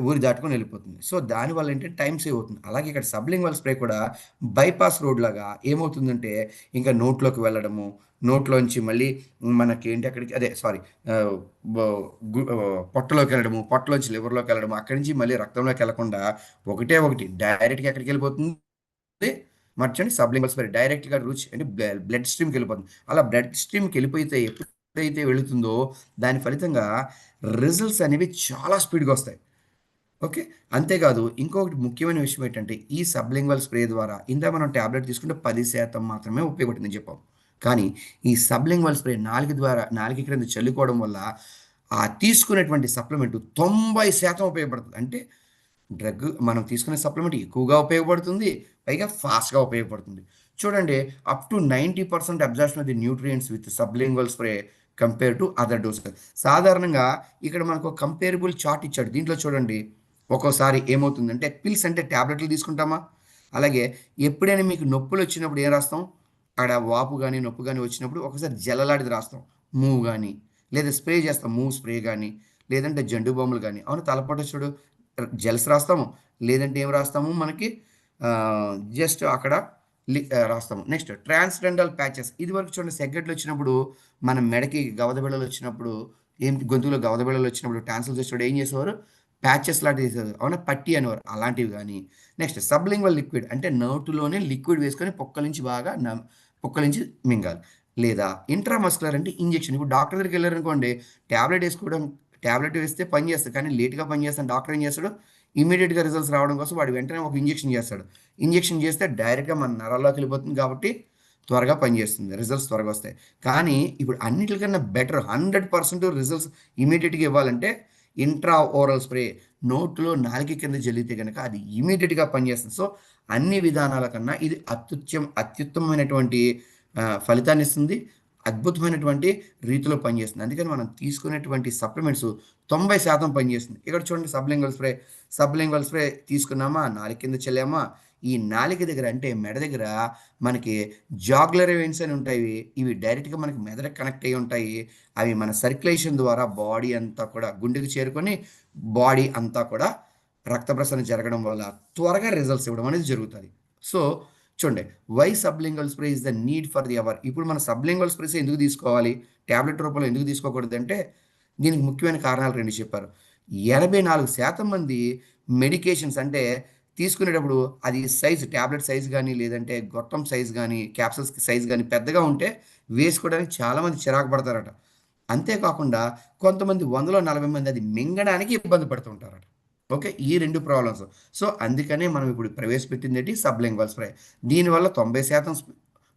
ఊరు దాటుకొని వెళ్ళిపోతుంది. సో, దానివల్ల ఏంటంటే టైమ్ సేవ్ అవుతుంది. అలాగే ఇక్కడ సబ్లింగ్వల్ స్ప్రే కూడా బైపాస్ రోడ్‌లాగా ఏమవుతుందంటే ఇంకా నోట్లోకి వెళ్ళడము, నోట్లోంచి మళ్ళీ మనకేంటి అక్కడికి అదే సారీ ఆహ్, బో పొట్టలోకెళ్ళడము, పొట్టలోంచి లివర్‌లోకెళ్ళడము, అక్కడి నుంచి మళ్ళీ రక్తంలోకెళ్ళకుండా ఒకటే ఒకటి డైరెక్ట్‌గా ఎక్కడికెళ్ళిపోతుంది? మర్చండి, సబ్లింగ్వల్ స్ప్రే డైరెక్ట్‌గా అంటే బ్లడ్ స్ట్రీమ్‌కెళ్ళిపోతుంది. అలా బ్లడ్ స్ట్రీమ్‌కెళ్ళిపోతే ఎప్పుడైతే వెళుతుందో దాని ఫలితంగా రిజల్ట్స్ అనేవి చాలా స్పీడ్‌గా వస్తాయి. ఓకే. అంతేకాదు ఇంకొకటి ముఖ్యమైన విషయం ఏంటంటే, ఈ సబ్లింగ్వల్ స్ప్రే ద్వారా ఇందాక మనం టాబ్లెట్ తీసుకుంటే 10% మాత్రమే ఉపయోగపడుతుందని చెప్పాం. కానీ ఈ సబ్లింగ్వల్ స్ప్రే నాలుక క్రింద చల్లుకోవడం వల్ల తీసుకునేటువంటి సప్లిమెంట్ 90% ఉపయోగపడుతుంది. అంటే మనం తీసుకునే సప్లిమెంట్ ఎక్కువగా ఉపయోగపడుతుంది. పైగా ఫాస్ట్‌గా ఉపయోగపడుతుంది. చూడండి, up to 90% absorption of the nutrients with sublingual spray compare to other doses. సాధారణంగా ఇక్కడ మనకు ఒక కంపేరబుల్ చార్ట్ ఇచ్చాడు. దీంట్లో చూడండి, ఒక్కోసారి ఏమవుతుందంటే పిల్స్ అంటే టాబ్లెట్లు తీసుకుంటామా? అలాగే ఎప్పుడైనా మీకు నొప్పులొచ్చినప్పుడు ఏం రాస్తాం? అక్కడ వాపు గాని, నొప్పి గాని వచ్చినప్పుడు ఒకసారి జల్లలాడిది రాస్తాం. మూవ్ గాని, లేదా స్ప్రే చేస్తాం. మూవ్ స్ప్రే గాని, లేదంటే జండు బాములు గాని. అవును, తలపోట చూడు జెల్స్ రాస్తాము. లేదంటే ఏం రాస్తాము మనకి జస్ట్ అక్కడ రాస్తాము. Next transcendental patches. ఇదివరకు చూడండి సెగ్గడ్లొచ్చినప్పుడు మన మెడకి గవద బిళ్ళలొచ్చినప్పుడు గొంతులో గవద బిళ్ళలొచ్చినప్పుడు టాన్సిల్స్ వచ్చినప్పుడు ఏం చేసేవారు? ప్యాచెస్ లాంటివి వేసేది అవునా, పట్టి అనేవారు అలాంటివి కానీ. నెక్స్ట్ సబ్లింగ్వల్ లిక్విడ్ అంటే నోటులోనే లిక్విడ్ వేసుకొని పొక్కలించి బాగా పొక్కలించి మింగాలి. లేదా ఇంట్రామస్కులర్ అంటే ఇంజెక్షన్. ఇప్పుడు డాక్టర్ దగ్గరికి వెళ్ళారనుకోండి, ట్యాబ్లెట్ వేసుకోవడం, ట్యాబ్లెట్ వేస్తే పని చేస్తుంది, కానీ లేట్గా పని చేస్తాను డాక్టర్ ఏం చేస్తాడు, ఇమీడియట్గా రిజల్ట్స్ రావడం కోసం వాడు వెంటనే ఒక ఇంజెక్షన్ చేస్తాడు. ఇంజెక్షన్ చేస్తే డైరెక్ట్గా మన నరాల్లోకి వెళ్ళిపోతుంది కాబట్టి త్వరగా పనిచేస్తుంది, రిజల్ట్స్ త్వరగా వస్తాయి. కానీ ఇప్పుడు అన్నిటికన్నా బెటర్ 100% రిజల్ట్స్ ఇమీడియట్గా ఇవ్వాలంటే ఇంట్రా ఓరల్ స్ప్రే. నోట్లో నాలుక కింద జల్లితే కనుక అది ఇమీడియట్గా పనిచేస్తుంది. సో అన్ని విధానాల కన్నా ఇది అత్యుత్తమమైనటువంటి ఫలితాన్ని ఇస్తుంది, అద్భుతమైనటువంటి రీతిలో పనిచేస్తుంది. అందుకని మనం తీసుకునేటువంటి సప్లిమెంట్స్ 90% పనిచేస్తుంది. ఇక్కడ చూడండి సబ్లింగ్వల్ స్ప్రే తీసుకున్నామా, నాలుక కింద చల్లామా, ఈ నాలుక దగ్గర అంటే మెడ దగ్గర మనకి జాగ్లర్ వెయిన్స్ అని ఉంటాయి. ఇవి డైరెక్ట్గా మనకి మెదడుకి కనెక్ట్ అయ్యి ఉంటాయి. అవి మన సర్క్యులేషన్ ద్వారా బాడీ అంతా కూడా గుండెకి చేరుకొని బాడీ అంతా కూడా రక్త ప్రసరణ జరగడం వల్ల త్వరగా రిజల్ట్స్ ఇవ్వడం అనేది జరుగుతుంది. సో చూడండి, why sublingual spray is the need for the hour. ఇప్పుడు మన సబ్లింగల్ స్ప్రేస్ ఎందుకు తీసుకోవాలి, ట్యాబ్లెట్ రూపంలో ఎందుకు తీసుకోకూడదు అంటే దీనికి ముఖ్యమైన కారణాలు రెండు చెప్పారు. 84% మంది మెడికేషన్స్ అంటే తీసుకునేటప్పుడు అది సైజు, ట్యాబ్లెట్ సైజు కానీ లేదంటే గొట్టం సైజు కానీ క్యాప్సూల్స్ సైజు కానీ పెద్దగా ఉంటే వేసుకోవడానికి చాలామంది చిరాకు పడతారట. అంతేకాకుండా కొంతమంది 100లో 40 మంది అది మింగడానికి ఇబ్బంది పడుతుంటారట. ఓకే, ఈ రెండు ప్రాబ్లమ్స్. సో అందుకనే మనం ఇప్పుడు ప్రవేశపెట్టింది ఏంటి, సబ్లింగ్వల్ స్ప్రే. దీనివల్ల 90%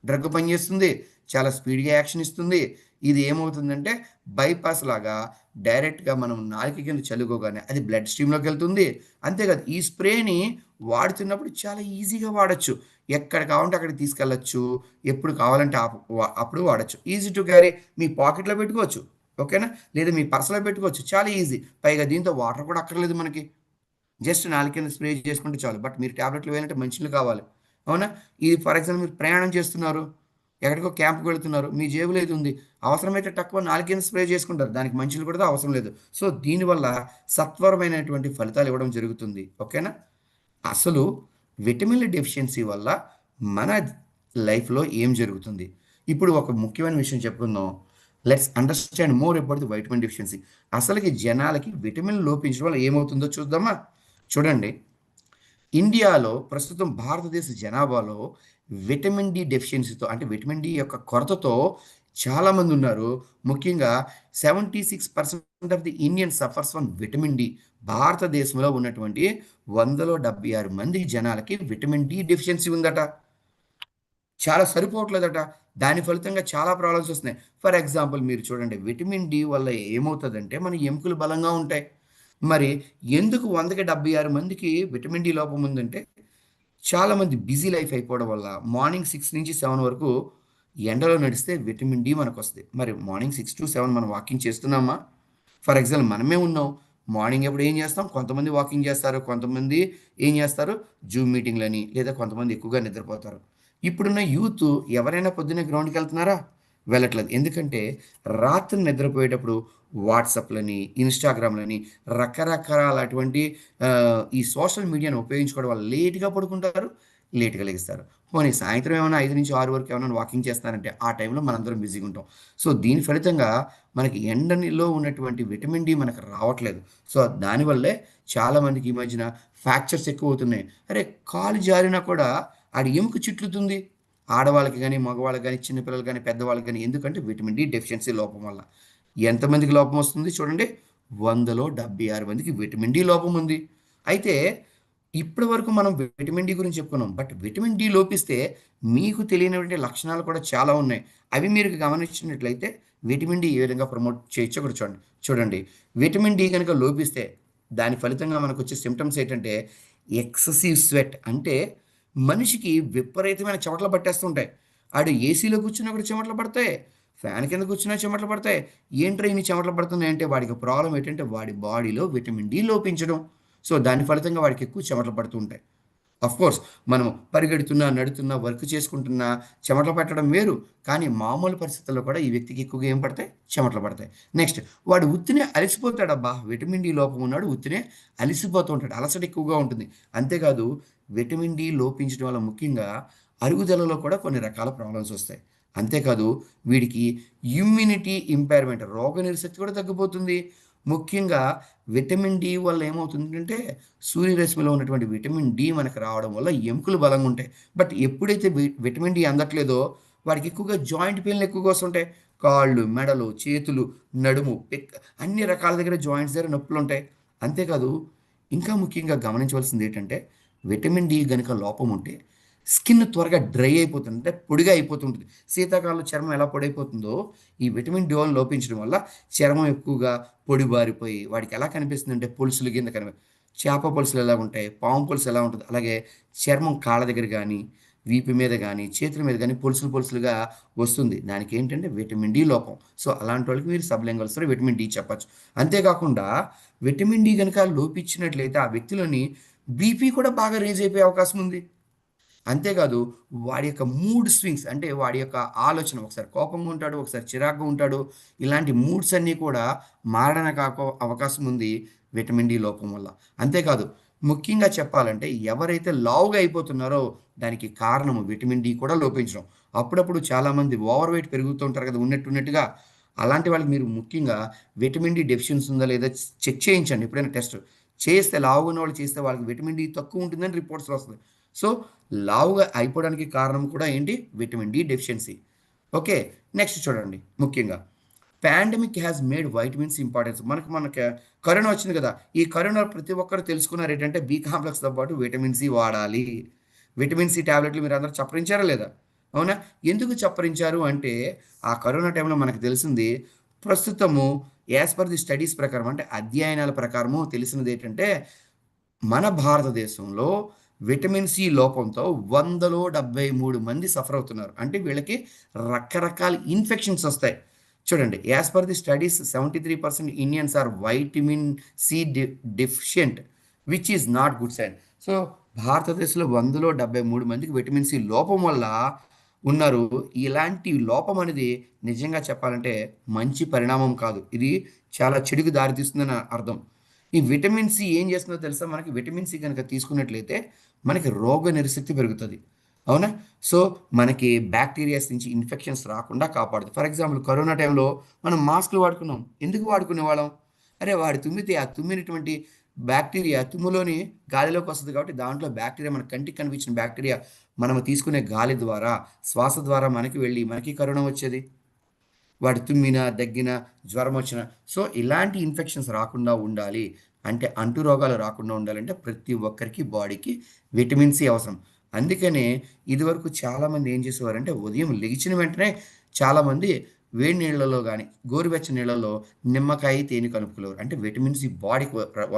డ్రగ్ పనిచేస్తుంది, చాలా స్పీడ్గా యాక్షన్ ఇస్తుంది. ఇది ఏమవుతుందంటే బైపాస్ లాగా డైరెక్ట్గా మనం నాలుక కింద చల్లుకోగానే అది బ్లడ్ స్ట్రీమ్లోకి వెళ్తుంది. అంతేకాదు ఈ స్ప్రేని వాడుతున్నప్పుడు చాలా ఈజీగా వాడచ్చు, ఎక్కడ కావాలంటే అక్కడికి తీసుకెళ్ళచ్చు, ఎప్పుడు కావాలంటే అప్పుడు వాడచ్చు. ఈజీ టు క్యారీ, మీ పాకెట్లో పెట్టుకోవచ్చు, ఓకేనా, లేదా మీ పర్సులో పెట్టుకోవచ్చు, చాలా ఈజీ. పైగా దీంతో వాటర్ కూడా అక్కర్లేదు మనకి, జస్ట్ నాలుక కింద స్ప్రే చేసుకుంటే చాలు. బట్ మీరు ట్యాబ్లెట్లు వేయాలంటే మంచినీళ్ళు కావాలి, అవునా. ఇది ఫర్ ఎగ్జాంపుల్ మీరు ప్రయాణం చేస్తున్నారు, ఎక్కడికో క్యాంప్కి వెళ్తున్నారు, మీ జేబులో ఇది ఉంది, అవసరమైతే తక్కువ నాలుక కింద స్ప్రే చేసుకుంటారు, దానికి మంచినీళ్ళు కూడా అవసరం లేదు. సో దీనివల్ల సత్వరమైనటువంటి ఫలితాలు ఇవ్వడం జరుగుతుంది, ఓకేనా. అసలు విటమిన్ల డెఫిషియన్సీ వల్ల మన లైఫ్లో ఏం జరుగుతుంది, ఇప్పుడు ఒక ముఖ్యమైన విషయం చెప్పుకుందాం. Let's understand more about the vitamin deficiency. అసలుకి జనాలకి విటమిన్ లోపించడం వల్ల ఏమవుతుందో చూద్దామా. చూడండి, ఇండియాలో ప్రస్తుతం భారతదేశ జనాభాలో విటమిన్ డి డెఫిషియన్సీతో అంటే విటమిన్ డి యొక్క కొరతతో చాలామంది ఉన్నారు. ముఖ్యంగా 76% of the Indian suffers from vitamin D. భారతదేశంలో ఉన్నటువంటి 100లో 76 మంది జనాలకి విటమిన్ డి డెఫిషియన్సీ ఉందట. చాలా సరిపోవట్లేదట. దాని ఫలితంగా చాలా ప్రాబ్లమ్స్ వస్తున్నాయి. ఫర్ ఎగ్జాంపుల్ మీరు చూడండి, విటమిన్ డి వల్ల ఏమవుతుందంటే మన ఎముకలు బలంగా ఉంటాయి. మరి ఎందుకు 100కి 76 మందికి విటమిన్ డి లోపం ఉందంటే చాలామంది బిజీ లైఫ్ అయిపోవడం వల్ల మార్నింగ్ 6 నుంచి 7 వరకు ఎండలో నడిస్తే విటమిన్ డి మనకు వస్తుంది. మరి మార్నింగ్ 6 to 7 మనం వాకింగ్ చేస్తున్నామా? ఫర్ ఎగ్జాంపుల్ మనమే ఉన్నాం, మార్నింగ్ ఎప్పుడు ఏం చేస్తాం, కొంతమంది వాకింగ్ చేస్తారు, కొంతమంది ఏం చేస్తారు జూమ్ మీటింగ్లని, లేదా కొంతమంది ఎక్కువగా నిద్రపోతారు. ఇప్పుడున్న యూత్ ఎవరైనా పొద్దున్నే గ్రౌండ్కి వెళ్తున్నారా? వెళ్ళట్లేదు. ఎందుకంటే రాత్రి నిద్రపోయేటప్పుడు వాట్సాప్లని, ఇన్స్టాగ్రామ్లని, రకరకాల అటువంటి ఈ సోషల్ మీడియాను ఉపయోగించుకోవడం వల్ల లేట్గా పడుకుంటారు, లేట్గా లెగిస్తారు. పోనీ సాయంత్రం ఏమైనా 5 నుంచి 6 వరకు ఏమైనా వాకింగ్ చేస్తారంటే ఆ టైంలో మనందరం బిజీగా ఉంటాం. సో దీని ఫలితంగా మనకి ఎండలో ఉన్నటువంటి విటమిన్ డి మనకు రావట్లేదు. సో దానివల్లే చాలామందికి ఈ మధ్యన ఫ్రాక్చర్స్ ఎక్కువ అవుతున్నాయి. అరే కాలు జారినా కూడా ఆడి ఎముక చిట్లుతుంది, ఆడవాళ్ళకి కానీ మగవాళ్ళకి కానీ చిన్నపిల్లలు కానీ పెద్దవాళ్ళకి కానీ. ఎందుకంటే విటమిన్ డి డెఫిషియన్సీ లోపం వల్ల. ఎంతమందికి లోపం వస్తుంది చూడండి, 100లో 76 మందికి విటమిన్ డి లోపం ఉంది. అయితే ఇప్పటి వరకు మనం విటమిన్ డి గురించి చెప్పుకున్నాం. బట్ విటమిన్ డి లోపిస్తే మీకు తెలియనటువంటి లక్షణాలు కూడా చాలా ఉన్నాయి. అవి మీరు గమనించినట్లయితే విటమిన్ డి ఏ విధంగా ప్రమోట్ చేయొచ్చో కూడా చూడండి. చూడండి, విటమిన్ డి కనుక లోపిస్తే దాని ఫలితంగా మనకు వచ్చే సిమ్టమ్స్ ఏంటంటే ఎక్సెసివ్ స్వెట్. అంటే మనిషికి విపరీతమైన చెమటలు పట్టేస్తుంటాయి. ఆడు ఏసీలో కూర్చున్నా కూడా చెమటలు పడతాయి, ఫ్యాన్ కింద కూర్చున్నా చెమటలు పడతాయి. ఏంట్రా ఇన్ని చెమటలు పడుతున్నాయి అంటే వాడికి ప్రాబ్లం ఏంటంటే వాడి బాడీలో విటమిన్ డి లోపించడం. సో దాని ఫలితంగా వాడికి ఎక్కువ చెమటలు పడుతూ ఉంటాయి. కోర్స్ మనం పరిగెడుతున్నా, నడుతున్నా, వర్క్ చేసుకుంటున్నా చెమటలు పట్టడం వేరు. కానీ మామూలు పరిస్థితుల్లో కూడా ఈ వ్యక్తికి ఎక్కువగా ఏం పడతాయి, చెమటలు పడతాయి. నెక్స్ట్, వాడు ఉత్తినే అలసిపోతాడబ్బా, విటమిన్ డి లోపం ఉన్నాడు, ఉత్తినే అలసిపోతూ ఉంటాడు, అలసట ఎక్కువగా ఉంటుంది. అంతేకాదు విటమిన్ డి లోపించడం వల్ల ముఖ్యంగా అరుగుదలలో కూడా కొన్ని రకాల ప్రాబ్లమ్స్ వస్తాయి. అంతేకాదు వీడికి ఇమ్యూనిటీ ఇంపైర్మెంట్, రోగనిరోధక శక్తి కూడా తగ్గిపోతుంది. ముఖ్యంగా విటమిన్ డి వల్ల ఏమవుతుందంటే సూర్యరశ్మిలో ఉన్నటువంటి విటమిన్ డి మనకు రావడం వల్ల ఎముకలు బలంగా ఉంటాయి. బట్ ఎప్పుడైతే విటమిన్ డి అందట్లేదో వాడికి ఎక్కువగా జాయింట్ పెయిన్లు ఎక్కువగా వస్తుంటాయి. కాళ్ళు, మెడలు, చేతులు, నడుము, అన్ని రకాల దగ్గర జాయింట్స్ దగ్గర నొప్పులు ఉంటాయి. అంతేకాదు ఇంకా ముఖ్యంగా గమనించవలసింది ఏంటంటే విటమిన్ డి గనుక లోపం ఉంటే స్కిన్ త్వరగా డ్రై అయిపోతుంది. అంటే పొడిగా అయిపోతుంటుంది. శీతాకాలంలో చర్మం ఎలా పొడైపోతుందో ఈ విటమిన్ డి వల్ల లోపించడం వల్ల చర్మం ఎక్కువగా పొడిబారిపోయి వాడికి ఎలా కనిపిస్తుందంటే పొలుసులు కింద చేప పొలుసులు ఎలా ఉంటాయి, పాము పొలుసు ఎలా ఉంటుంది, అలాగే చర్మం కాళ్ళ దగ్గర కానీ, వీపు మీద కానీ, చేతుల మీద కానీ పొలుసులు పొలుసులుగా వస్తుంది. దానికి ఏంటంటే విటమిన్ డి లోపం. సో అలాంటి వాళ్ళకి మీరు సబ్లింగల్స్లో విటమిన్ డి చెప్పచ్చు. అంతేకాకుండా విటమిన్ డి కనుక లోపించినట్లయితే ఆ వ్యక్తిలోని బీపీ కూడా బాగా రేజ్ అయిపోయే అవకాశం ఉంది. అంతేకాదు వాడి యొక్క మూడ్ స్వింగ్స్ అంటే వాడి యొక్క ఆలోచన ఒకసారి కోపంగా ఉంటాడు, ఒకసారి చిరాకుగా ఉంటాడు. ఇలాంటి మూడ్స్ అన్నీ కూడా మారడానికి అవకాశం ఉంది విటమిన్ డి లోపం వల్ల. అంతేకాదు ముఖ్యంగా చెప్పాలంటే ఎవరైతే లావుగా అయిపోతున్నారో దానికి కారణము విటమిన్ డి కూడా లోపించడం. అప్పుడప్పుడు చాలామంది ఓవర్ వెయిట్ పెరుగుతూ ఉంటారు కదా ఉన్నట్టుగా. అలాంటి వాళ్ళకి మీరు ముఖ్యంగా విటమిన్ డి డెఫిషియన్సీ ఉందా లేదా చెక్ చేయించండి. ఎప్పుడైనా టెస్ట్ చేస్తే లావుగా ఉన్న వాళ్ళు చేస్తే వాళ్ళకి విటమిన్ డి తక్కువ ఉంటుందని రిపోర్ట్స్‌లో వస్తుంది. సో లావుగా అయిపోవడానికి కారణం కూడా ఏంటి? Vitamin D deficiency. Okay. Next చూడండి ముఖ్యంగా pandemic has made vitamins importance. మనకి కరోనా వచ్చింది కదా! ఈ కరోనాలో ప్రతి ఒక్కరు తెలుసుకున్నారు ఏంటంటే బి కాంప్లెక్స్‌తో పాటు విటమిన్ సి వాడాలి. విటమిన్ సి టాబ్లెట్లు మీరందరూ చప్పరించారా లేదా? అవునా? ఎందుకు చప్పరించారు అంటే ఆ కరోనా టైంలో మనకు తెలిసింది ప్రస్తుతము యాస్ పర్ ది స్టడీస్ ప్రకారం అంటే అధ్యయనాల ప్రకారము తెలిసినదేంటంటే మన భారతదేశంలో విటమిన్ సి లోపంతో 100లో 73 మంది సఫర్ అవుతున్నారు. అంటే వీళ్ళకి రకరకాల ఇన్ఫెక్షన్స్ వస్తాయి. చూడండి as per the studies 73% Indians are vitamin C deficient which is not good sign. So భారతదేశంలో 100లో 73 మందికి విటమిన్ సి లోపం వల్ల ఉన్నారు. ఇలాంటి లోపం అనేది నిజంగా చెప్పాలంటే మంచి పరిణామం కాదు. ఇది చాలా చెడుకు దారితీస్తుందని అర్థం. ఈ విటమిన్ సి ఏం చేస్తుందో తెలుసా? మనకి విటమిన్ సి గనుక తీసుకున్నట్లయితే మనకి రోగనిరోధక పెరుగుతది. అవునా? సో మనకి బ్యాక్టీరియాస్ నుంచి ఇన్ఫెక్షన్స్ రాకుండా కాపాడుతుంది. ఫర్ ఎగ్జాంపుల్ కరోనా టైంలో మనం మాస్కులు వాడుకున్నాం. ఎందుకు వాడుకునేవాళ్ళం? అరే వాడు తుమ్మితే ఆ తుమ్మినటువంటి బ్యాక్టీరియా తుమ్ములోని గాలిలోకి వస్తది కాబట్టి దాంట్లో బ్యాక్టీరియా మన కంటికి కనిపించిన బ్యాక్టీరియా మనము తీసుకునే గాలి ద్వారా, శ్వాస ద్వారా మనకి వెళ్ళి మనకి కరోనా వచ్చేది. వాడు తుమ్మినా, దగ్గినా, జ్వరం వచ్చినా. సో ఇలాంటి ఇన్ఫెక్షన్స్ రాకుండా ఉండాలి అంటే అంటు రోగాలు రాకుండా ఉండాలంటే ప్రతి ఒక్కరికి బాడీకి విటమిన్ సి అవసరం. అందుకనే ఇదివరకు చాలామంది ఏం చేసేవారంటే ఉదయం లెగిచిన వెంటనే చాలామంది వేడి నీళ్ళలో గానీ, గోరువెచ్చని నీళ్ళలో నిమ్మకాయ, తేనె కలుపుకునేవారు. అంటే విటమిన్ సి బాడీకి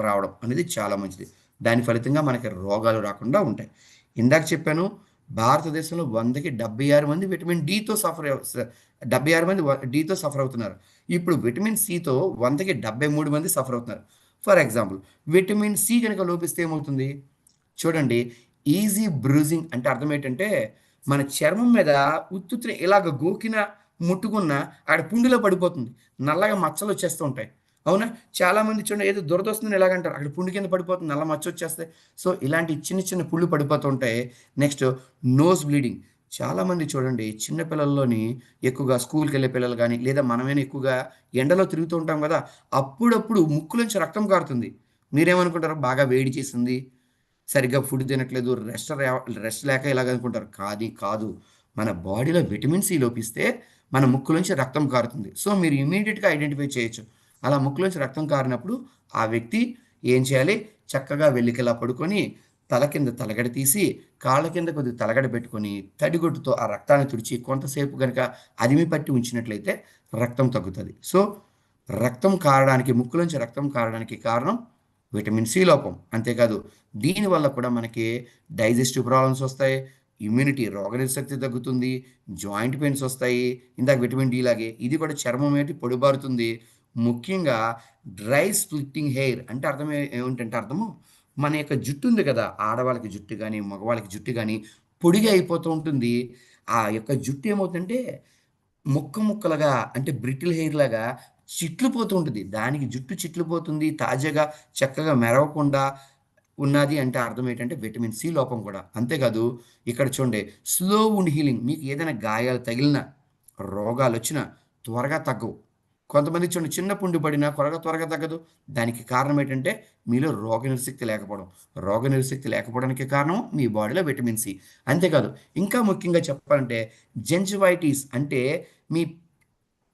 రావడం అనేది చాలా మంచిది. దాని ఫలితంగా మనకి రోగాలు రాకుండా ఉంటాయి. ఇందాక చెప్పాను భారతదేశంలో 100కి 76 మంది విటమిన్ డితో 76 మంది డితో సఫర్ అవుతున్నారు. ఇప్పుడు విటమిన్ సితో 100కి 73 మంది సఫర్ అవుతున్నారు. ఫర్ ఎగ్జాంపుల్ విటమిన్ సి గనుక లోపిస్తే ఏమవుతుంది? చూడండి ఈజీ బ్రూజింగ్ అంటే అర్థం ఏంటంటే మన చర్మం మీద ఉత్తుత్తిన ఇలాగ గోకిన, ముట్టుకున్న ఆడ పుండులో పడిపోతుంది. నల్లగా మచ్చలు వచ్చేస్తూ ఉంటాయి. అవునా? చాలామంది చూడండి ఏదో దురదొస్తుందని ఎలాగంటారు. అక్కడ పుండు కింద పడిపోతుంది. నల్ల మచ్చ వచ్చేస్తాయి. సో ఇలాంటి చిన్న చిన్న పుళ్ళు పడిపోతూ ఉంటాయి. Next nose bleeding. చాలామంది చూడండి చిన్న పిల్లల్లోని ఎక్కువగా స్కూల్‌కెళ్ళే పిల్లలు గానీ, లేదా మనమైనా ఎక్కువగా ఎండలో తిరుగుతూ ఉంటాం గదా! అప్పుడప్పుడు ముక్కులోంచి రక్తం కారుతుంది. మీరేమనుకుంటారు? బాగా వేడి చేసింది, సరిగ్గా ఫుడ్ తినట్లేదు, రెస్ట్ లేక ఇలాగనుకుంటారు. కాదు. మన బాడీలో విటమిన్ సి లోపిస్తే మన ముక్కులోంచి రక్తం కారుతుంది. సో మీరు ఇమ్మీడియేట్‌గా ఐడెంటిఫై చేయొచ్చు. అలా ముక్కులోంచి రక్తం కారినప్పుడు ఆ వ్యక్తి ఏం చేయాలి? చక్కగా వెల్లికిలా పడుకొని తల కింద తలగడ తీసి, కాళ్ళ కింద కొద్దిగా తలగడ పెట్టుకొని, తడిగుడ్డుతో ఆ రక్తాన్ని తుడిచి కొంతసేపు గనక అదిమి పట్టి ఉంచినట్లయితే రక్తం తగ్గుతది. సో, రక్తం కారడానికి ముక్కులోంచి రక్తం కారడానికి కారణం విటమిన్ సి లోపం. అంతేకాదు దీనివల్ల కూడా మనకి డైజెస్టివ్ ప్రాబ్లమ్స్ వస్తాయి. ఇమ్యూనిటీ రోగనిరోధక తగ్గుతుంది. జాయింట్ పెయిన్స్ వస్తాయి. ఇందాక విటమిన్ డి లాగే ఇది కూడా చర్మం ఏంటి పొడిబారుతుంది. ముఖ్యంగా డ్రై స్ప్లిట్టింగ్ హెయిర్ అంటే అర్థం ఏమిటంటే అర్థము మన యొక్క జుట్టు ఉంది కదా! ఆడవాళ్ళకి జుట్టు గాని, మగవాళ్ళకి జుట్టు గాని పొడిగా అయిపోతూ ఉంటుంది. ఆ యొక్క జుట్టు ఏమవుతుందంటే ముక్కలుగా అంటే బ్రిటిల్ హెయిర్ లాగా చిట్లి పోతూ ఉంటది. దానికి జుట్టు చిట్లి పోతుంది. తాజాగా చక్కగా మెరవకుండా ఉన్నది అంటే అర్థం ఏంటంటే విటమిన్ సి లోపం కూడా. అంతేకాదు ఇక్కడ చూడండి స్లో వుండ్ హీలింగ్ మీకు ఏదైనా గాయాలు తగిలినా, రోగాలొచ్చినా త్వరగా తగ్గవు. కొంతమంది చూడండి చిన్న పుండు పడినా త్వరగా తగ్గదు. దానికి కారణం ఏంటంటే మీలో రోగనిరోధక లేకపోవడం. రోగనిరోధక లేకపోవడానికి కారణం మీ బాడీలో విటమిన్ సి. అంతేకాదు ఇంకా ముఖ్యంగా చెప్పాలంటే జెంజివైటిస్ అంటే మీ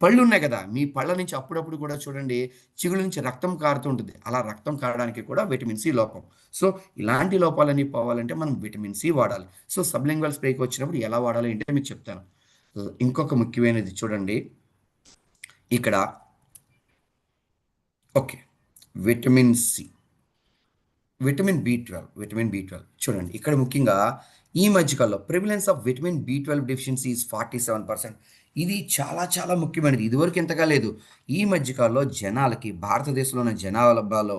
పళ్ళు ఉన్నాయి కదా! మీ పళ్ళ నుంచి అప్పుడప్పుడు కూడా చూడండి చిగుళ్ళ నుంచి రక్తం కారుతూ ఉంటుంది. అలా రక్తం కారడానికి కూడా విటమిన్ సి లోపం. సో, ఇలాంటి లోపాలన్నీ పోవాలంటే మనం విటమిన్ సి వాడాలి. సో, సబ్లింగ్వల్ స్ప్రేకి వచ్చినప్పుడు ఎలా వాడాలి అంటే మీకు చెప్తాను. ఇంకొక ముఖ్యమైనది చూడండి. ఇక్కడ okay. Vitamin C. Vitamin B 12 చూడండి. ఇక్కడ ముఖ్యంగా ఈ మధ్య కాలంలో prevalence of vitamin B 12 deficiency is 47%. ఇది చాలా ముఖ్యమైనది. ఇదివరకు ఇంతగా లేదు. ఈ మధ్య కాలంలో జనాలకి భారతదేశంలో ఉన్న జనాభాలో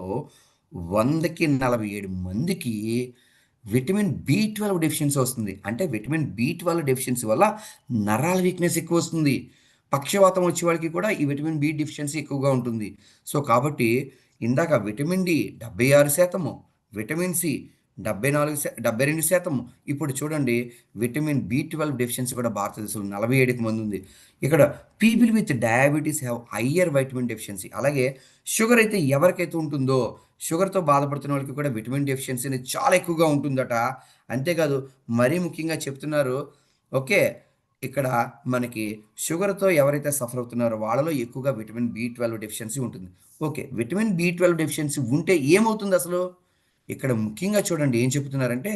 100కి 47 మందికి విటమిన్ బి 12 డెఫిషియన్సీ వస్తుంది. అంటే విటమిన్ బి 12 డెఫిషియన్సీ వల్ల నరాల వీక్‌నెస్ ఎక్కువ వస్తుంది. పక్షవాతం వచ్చే వాళ్ళకి కూడా ఈ విటమిన్ బి డెఫిషియన్సీ ఎక్కువగా ఉంటుంది. సో, కాబట్టి ఇందాక విటమిన్ డి 76%, విటమిన్ సి 72%. ఇప్పుడు చూడండి విటమిన్ బి 12 డెఫిషియన్సీ కూడా భారతదేశంలో 47కి మంది ఉంది. ఇక్కడ people with diabetes have higher vitamin deficiency. అలాగే షుగర్ అయితే ఎవరికైతే ఉంటుందో షుగర్‌తో బాధపడుతున్న వాళ్ళకి కూడా విటమిన్ డెఫిషియన్సీ అనేది చాలా ఎక్కువగా ఉంటుందట. అంతేకాదు మరీ ముఖ్యంగా చెప్తున్నారు. ఓకే. ఇక్కడ మనకి షుగర్‌తో ఎవరైతే సఫర్ అవుతున్నారో వాళ్ళలో ఎక్కువగా విటమిన్ బి 12 డెఫిషియన్సీ ఉంటుంది. ఓకే. విటమిన్ బి 12 డెఫిషియన్సీ ఉంటే ఏమవుతుంది అసలు? ఇక్కడ ముఖ్యంగా చూడండి ఏం చెప్తున్నారంటే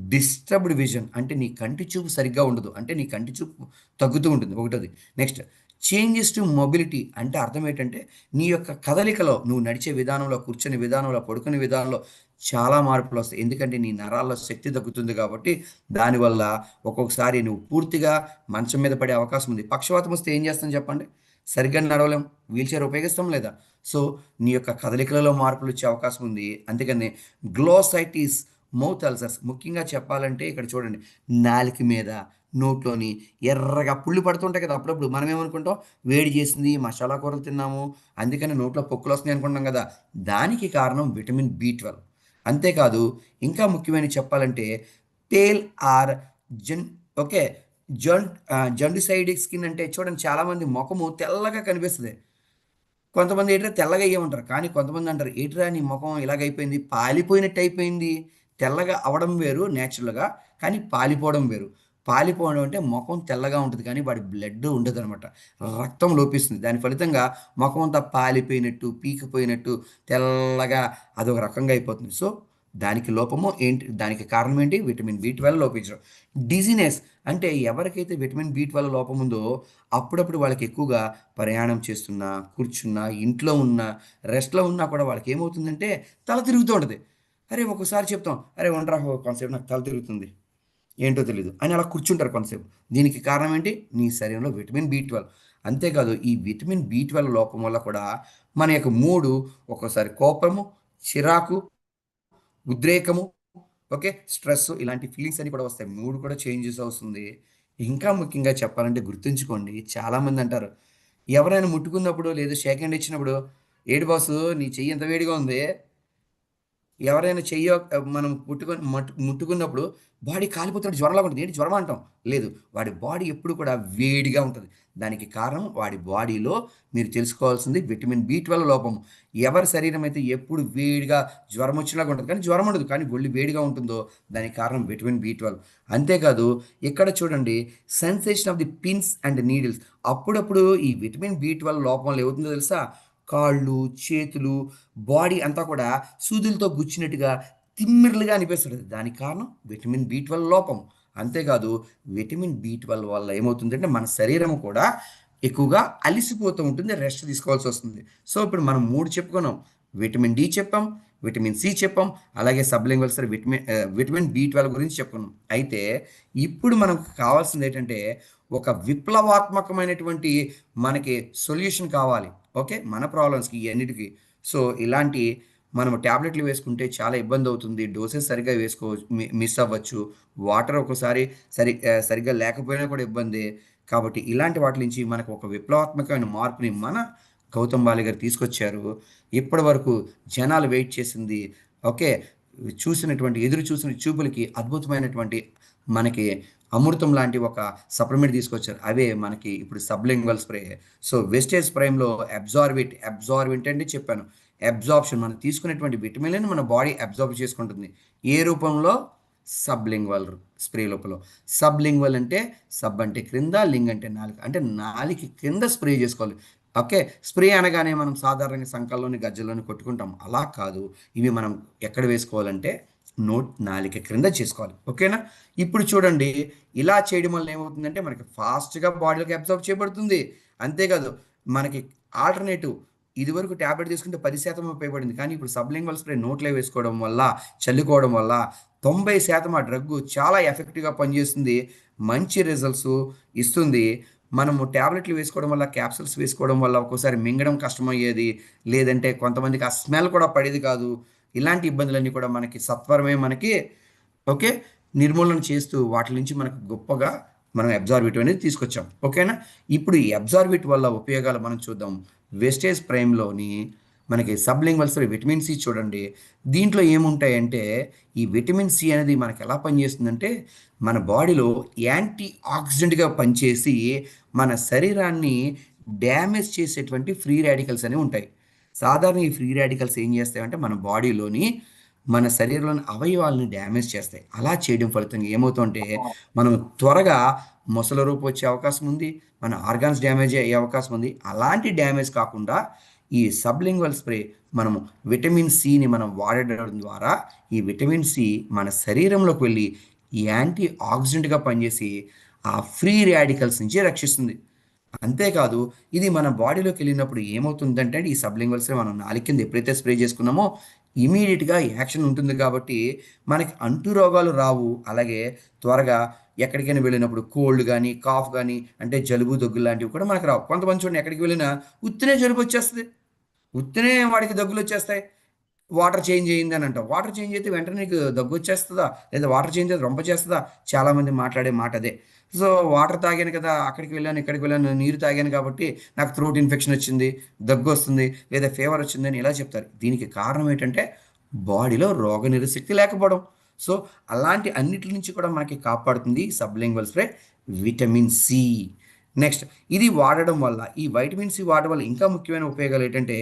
డిస్టర్బ్డ్ విజన్ అంటే నీ కంటి చూపు సరిగ్గా ఉండదు. అంటే నీ కంటి చూపు తగ్గుతూ ఉంటుంది ఒకటోది. నెక్స్ట్ చేంజెస్ టు మొబిలిటీ అంటే అర్థం ఏంటంటే నీ యొక్క కదలికలో నువ్వు నడిచే విధానంలో, కూర్చునే విధానంలో, పడుకునే విధానంలో చాలా మార్పులొస్తాయి. ఎందుకంటే నీ నరాల్లో శక్తి తగ్గుతుంది కాబట్టి దానివల్ల ఒక్కొక్కసారి నువ్వు పూర్తిగా మంచం మీద పడే అవకాశం ఉంది. పక్షవాతం వస్తే ఏం చేస్తాం చెప్పండి? సరిగ్గా నడవలేం. వీల్‌చైర్ ఉపయోగిస్తాం లేదా? సో, నీ యొక్క కదలికలలో మార్పులొచ్చే అవకాశం ఉంది. అందుకని గ్లోసైటిస్, మౌత్ అల్సర్స్ ముఖ్యంగా చెప్పాలంటే ఇక్కడ చూడండి నాలుక మీద, నోట్లోని ఎర్రగా పుళ్ళు పడుతుంటాయి కదా! అప్పుడప్పుడు మనమేమనుకుంటాం వేడి చేసింది, మసాలా కూరలు తిన్నాము, అందుకని నోట్లో పొక్కులొస్తున్నాయి అనుకుంటాం కదా! దానికి కారణం విటమిన్ బి 12. అంతేకాదు ఇంకా ముఖ్యమైనవి చెప్పాలంటే పేల్ ఆర్ జెన్ ఓకే. జండుసైడిక్ స్కిన్ అంటే చూడండి చాలామంది మొఖము తెల్లగా కనిపిస్తది. కొంతమంది ఏంట్రా తెల్లగా అయ్యామంటారు. కానీ కొంతమంది అంటారు, "ఏట్రా నీ మొఖం ఇలాగైపోయింది, పాలిపోయినట్టు అయిపోయింది." తెల్లగా అవ్వడం వేరు నేచురల్‌గా. కానీ పాలిపోవడం వేరు. పాలిపోవడం అంటే మొఖం తెల్లగా ఉంటది కానీ వాడి బ్లడ్ ఉండదనమాట. రక్తం లోపిస్తుంది. దాని ఫలితంగా మొఖం అంతా పాలిపోయినట్టు, పీకిపోయినట్టు తెల్లగా అదొక రకంగా అయిపోతుంది. సో, దానికి లోపము ఏంటి దానికి కారణం ఏంటి? విటమిన్ బి 12 లోపించడం. డిజీనెస్ అంటే ఎవరికైతే విటమిన్ బి 12 లోపం ఉందో అప్పుడప్పుడు వాళ్ళకి ఎక్కువగా ప్రయాణం చేస్తున్నా, కూర్చున్నా, ఇంట్లో ఉన్నా, రెస్ట్‌లో ఉన్నా కూడా వాళ్ళకేమవుతుందంటే తల తిరుగుతూ ఉంటది. అరే! ఒక్కోసారి చెప్తాం, "అరే! ఉండరా కొంతసేపు నాకు తల తిరుగుతుంది. ఏంటో తెలీదు" అని అలా కూర్చుంటారు కొంతసేపు. దీనికి కారణం ఏంటి? నీ శరీరంలో విటమిన్ బి 12. అంతేకాదు ఈ విటమిన్ బి 12 లోపం వల్ల కూడా మన యొక్క మూడు ఒక్కోసారి కోపము, చిరాకు, ఉద్రేకము, ఓకే. స్ట్రెస్ ఇలాంటి ఫీలింగ్స్ అన్నీ కూడా వస్తాయి. మూడ్ కూడా చేంజెస్ అవుతుంది. ఇంకా ముఖ్యంగా చెప్పాలంటే గుర్తుంచుకోండి చాలామంది అంటారు, ఎవరైనా ముట్టుకున్నప్పుడు లేదా షేక్ హ్యాండ్ ఇచ్చినప్పుడు, "ఏటి బాసు నీ చెయ్యి ఇంత వేడిగా ఉంది." ఎవరైనా చెయ్యో మనం ముట్టుకున్నప్పుడు బాడీ కాలిపోతున్నట్టు జ్వరంలాగా ఉంటుంది. ఏంటి జ్వరమా అంటాం. లేదు. వాడి బాడీ ఎప్పుడు కూడా వేడిగా ఉంటది. దానికి కారణం వాడి బాడీలో మీరు తెలుసుకోవాల్సింది విటమిన్ బి 12 లోపం. ఎవరి శరీరం అయితే ఎప్పుడు వేడిగా జ్వరం వచ్చినలాగా ఉంటది. కానీ జ్వరం ఉండదు. కానీ ఒళ్ళు వేడిగా ఉంటుందో దానికి కారణం విటమిన్ బి 12. అంతేకాదు ఇక్కడ చూడండి sensation of the pins and needles. అప్పుడప్పుడు ఈ విటమిన్ బి 12 లోపం వల్ల ఏమవుతుందో తెలుసా? కాళ్ళు, చేతులు, బాడీ అంతా కూడా సూదులతో గుచ్చినట్టుగా తిమ్మిర్లుగా అనిపిస్తది. దానికి కారణం విటమిన్ బి 12 లోపం. అంతేకాదు విటమిన్ బి 12 వల్ల ఏమవుతుందంటే మన శరీరం కూడా ఎక్కువగా అలిసిపోతూ ఉంటుంది. రెస్ట్ తీసుకోవాల్సొస్తుంది. సో, ఇప్పుడు మనం 3 చెప్పుకున్నాం. విటమిన్ డి చెప్పాం, విటమిన్ సి చెప్పాం, అలాగే సబ్లింగ్వల్ సరే విటమిన్ బి 12 గురించి చెప్పుకున్నాం. అయితే ఇప్పుడు మనకు కావాల్సిందేంటంటే ఒక విప్లవాత్మకమైనటువంటి మనకి సొల్యూషన్ కావాలి. ఓకే. మన ప్రాబ్లమ్స్‌కి ఇయన్నిటికి. సో, ఇలాంటి మనం టాబ్లెట్లు వేసుకుంటే చాలా ఇబ్బందవుతుంది. డోసెస్ సరిగ్గా మిస్ అవ్వచ్చు. వాటర్ ఒక్కోసారి సరిగ్గా లేకపోయినా కూడా ఇబ్బందే. కాబట్టి ఇలాంటి వాటి నుంచి మనకు ఒక విప్లవాత్మకమైన మార్పుని మన గౌతమ్ బాలి గారు తీసుకొచ్చారు. ఇప్పటివరకు జనాలు వెయిట్ చేసింది ఓకే. ఎదురు చూసిన చూపులకి అద్భుతమైనటువంటి మనకి అమృతం లాంటి ఒక సప్లిమెంట్ తీసుకొచ్చారు. అవే మనకి ఇప్పుడు సబ్లింగ్వల్ స్ప్రే. సో వెస్టేజ్ ప్రైమ్లో అబ్జార్బెంట్ అంటే చెప్పాను. అబ్జార్ప్షన్, మనం తీసుకునేటువంటి విటమిన్లను మన బాడీ అబ్జార్బ్ చేసుకుంటుంది. ఏ రూపంలో? సబ్లింగ్వల్ స్ప్రే లోపల. సబ్లింగ్వల్ అంటే సబ్ అంటే క్రింద, లింగ్ అంటే నాలుక, అంటే నాలిక కింద స్ప్రే చేసుకోవాలి. ఓకే, స్ప్రే అనగానే మనం సాధారణంగా సంకల్లోని గజ్జల్లోని కొట్టుకుంటాం, అలా కాదు. ఇవి మనం ఎక్కడ వేసుకోవాలంటే నాలిక క్రింద చేసుకోవాలి. ఓకేనా? ఇప్పుడు చూడండి, ఇలా చేయడం వల్ల ఏమవుతుందంటే మనకి ఫాస్ట్గా బాడీలోకి అబ్జర్వ్ చేయబడుతుంది. అంతేకాదు, మనకి ఆల్టర్నేటివ్ ఇదివరకు ట్యాబ్లెట్ తీసుకుంటే 10% ఉపయోగపడింది, కానీ ఇప్పుడు సబ్లింగ్వల్ స్ప్రే నోట్లో వేసుకోవడం వల్ల, చల్లుకోవడం వల్ల 90% ఆ డ్రగ్ చాలా ఎఫెక్టివ్గా పనిచేస్తుంది, మంచి రిజల్ట్స్ ఇస్తుంది. మనము ట్యాబ్లెట్లు వేసుకోవడం వల్ల, క్యాప్సూల్స్ వేసుకోవడం వల్ల ఒక్కోసారి మింగడం కష్టమయ్యేది, లేదంటే కొంతమందికి ఆ స్మెల్ కూడా పడేది కాదు. ఇలాంటి ఇబ్బందులన్నీ కూడా మనకి సత్వరమే మనకి ఓకే నిర్మూలన చేస్తూ వాటి నుంచి మనకు గొప్పగా మనం అబ్జార్బిట్ అనేది తీసుకొచ్చాం. ఓకేనా? ఇప్పుడు ఈ అబ్జార్బిట్ వల్ల ఉపయోగాలు మనం చూద్దాం. వెస్టేజ్ ప్రైమ్లోని మనకి సబ్లింగ్వల్స్ విటమిన్ సి చూడండి. దీంట్లో ఏముంటాయంటే, ఈ విటమిన్ సి అనేది మనకి ఎలా పనిచేస్తుందంటే, మన బాడీలో యాంటీ ఆక్సిడెంట్గా పనిచేసి మన శరీరాన్ని డ్యామేజ్ చేసేటువంటి ఫ్రీ రాడికల్స్ అనేవి ఉంటాయి. సాధారణ ఈ ఫ్రీ రాడికల్స్ ఏం చేస్తాయంటే మన బాడీలోని, మన శరీరంలోని అవయవాలను డ్యామేజ్ చేస్తాయి. అలా చేయడం ఫలితంగా ఏమవుతుందంటే మనం త్వరగా ముసలి రూపు వచ్చే అవకాశం ఉంది, మన ఆర్గాన్స్ డ్యామేజ్ అయ్యే అవకాశం ఉంది. అలాంటి డ్యామేజ్ కాకుండా ఈ సబ్లింగ్వల్ స్ప్రే మనము విటమిన్ సిని మనం వాడడం ద్వారా ఈ విటమిన్ సి మన శరీరంలోకి వెళ్ళి యాంటీ ఆక్సిడెంట్గా పనిచేసి ఆ ఫ్రీ రాడికల్స్ నుంచి రక్షిస్తుంది. అంతేకాదు, ఇది మన బాడీలోకి వెళ్ళినప్పుడు ఏమవుతుందంటే ఈ సబ్లింగ్వల్స్ మనం నాలుక కింద ఎప్పుడైతే స్ప్రే చేసుకున్నామో ఇమీడియట్గా యాక్షన్ ఉంటుంది కాబట్టి మనకి అంటు రోగాలు రావు. అలాగే త్వరగా ఎక్కడికైనా వెళ్ళినప్పుడు కోల్డ్ కానీ, కాఫ్ కానీ, అంటే జలుబు దగ్గు లాంటివి కూడా మనకు రావు. కొంతమంది చూడండి, ఎక్కడికి వెళ్ళినా ఉత్తినే జలుబు వచ్చేస్తుంది, ఉత్తినే వాడికి దగ్గులు వచ్చేస్తాయి. వాటర్ చేంజ్ అయింది అని అంటాం. వాటర్ చేంజ్ అయితే వెంటనే నీకు దగ్గు వచ్చేస్తుందా? లేదా వాటర్ చేంజ్ అయితే రొంప చేస్తుందా? చాలామంది మాట్లాడే మాట అదే. సో వాటర్ తాగాను కదా, అక్కడికి వెళ్ళాను, ఇక్కడికి వెళ్ళాను, నీరు తాగాను కాబట్టి నాకు థ్రోట్ ఇన్ఫెక్షన్ వచ్చింది, దగ్గు వస్తుంది, లేదా ఫీవర్ వచ్చిందని ఇలా చెప్తారు. దీనికి కారణం ఏంటంటే బాడీలో రోగనిరోధక శక్తి లేకపోవడం. సో అలాంటి అన్నిటి నుంచి కూడా మనకి కాపాడుతుంది sublingual spray vitamin C. Next, ఇది వాడడం వల్ల, ఈ వైటమిన్ సి వాడడం వల్ల ఇంకా ముఖ్యమైన ఉపయోగాలు ఏంటంటే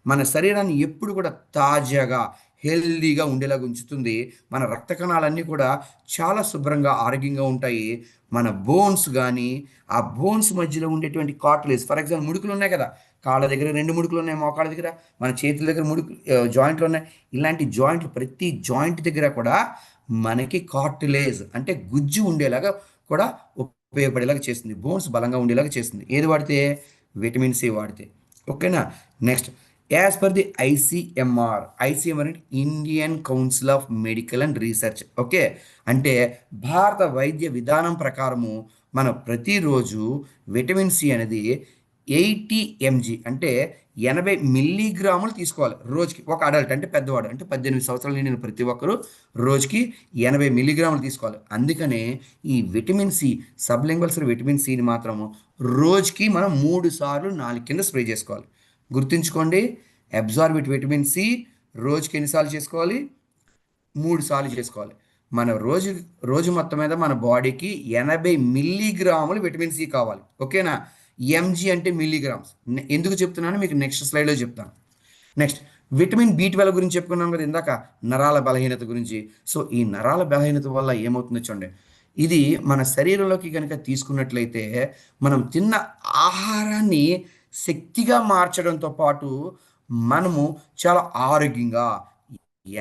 మన శరీరాన్ని ఎప్పుడు కూడా తాజాగా, హెల్దీగా ఉండేలాగా ఉంచుతుంది. మన రక్త కణాలన్నీ కూడా చాలా శుభ్రంగా, ఆరోగ్యంగా ఉంటాయి. మన బోన్స్ కానీ, ఆ బోన్స్ మధ్యలో ఉండేటువంటి కార్టిలేజ్, ఫర్ ఎగ్జాంపుల్ ముడుకులు ఉన్నాయి కదా, కాళ్ళ దగ్గర 2 ముడుకులు ఉన్నాయి, మోకాళ్ళ దగ్గర, మన చేతుల దగ్గర జాయింట్లు ఉన్నాయి. ఇలాంటి జాయింట్లు, ప్రతి జాయింట్ దగ్గర కూడా మనకి కార్టిలేజ్ అంటే గుజ్జు ఉండేలాగా కూడా ఉపయోగపడేలాగా చేస్తుంది. బోన్స్ బలంగా ఉండేలాగా చేస్తుంది. ఏది వాడితే? విటమిన్ సి వాడితే. ఓకేనా? Next, as per the ICMR అంటే Indian Council of Medical and Research. Okay, అంటే భారత వైద్య విధానం ప్రకారము మనం ప్రతిరోజు విటమిన్ సి అనేది 80 mg అంటే 80 మిల్లీగ్రాములు తీసుకోవాలి రోజుకి. ఒక అడల్ట్ అంటే పెద్దవాడు, అంటే 18 సంవత్సరాలు నిండిన ప్రతి ఒక్కరూ రోజుకి 80 మిల్లీగ్రాములు తీసుకోవాలి. అందుకనే ఈ విటమిన్ సి, సబ్లింగ్వల్స్ విటమిన్ సిని మాత్రము రోజుకి మనం 3 సార్లు నాలుగు కింద స్ప్రే చేసుకోవాలి. గుర్తుంచుకోండి, అబ్జార్బిట్ విటమిన్ సి రోజుకి ఎన్నిసార్లు చేసుకోవాలి? 3 సార్లు చేసుకోవాలి. మన రోజు మొత్తం మీద మన బాడీకి 80 మిల్లీగ్రాములు విటమిన్ సి కావాలి. ఓకేనా? ఎంజీ అంటే మిల్లీగ్రామ్స్. ఎందుకు చెప్తున్నాను మీకు నెక్స్ట్ స్లైడ్లో చెప్తాను. నెక్స్ట్, విటమిన్ బి12 గురించి చెప్పుకున్నాం కదా ఇందాక, నరాల బలహీనత గురించి. సో ఈ నరాల బలహీనత వల్ల ఏమవుతుందో చూడండి, ఇది మన శరీరంలోకి కనుక తీసుకున్నట్లయితే మనం తిన్న ఆహారాన్ని శక్తిగా మార్చడంతో పాటు మనము చాలా ఆరోగ్యంగా,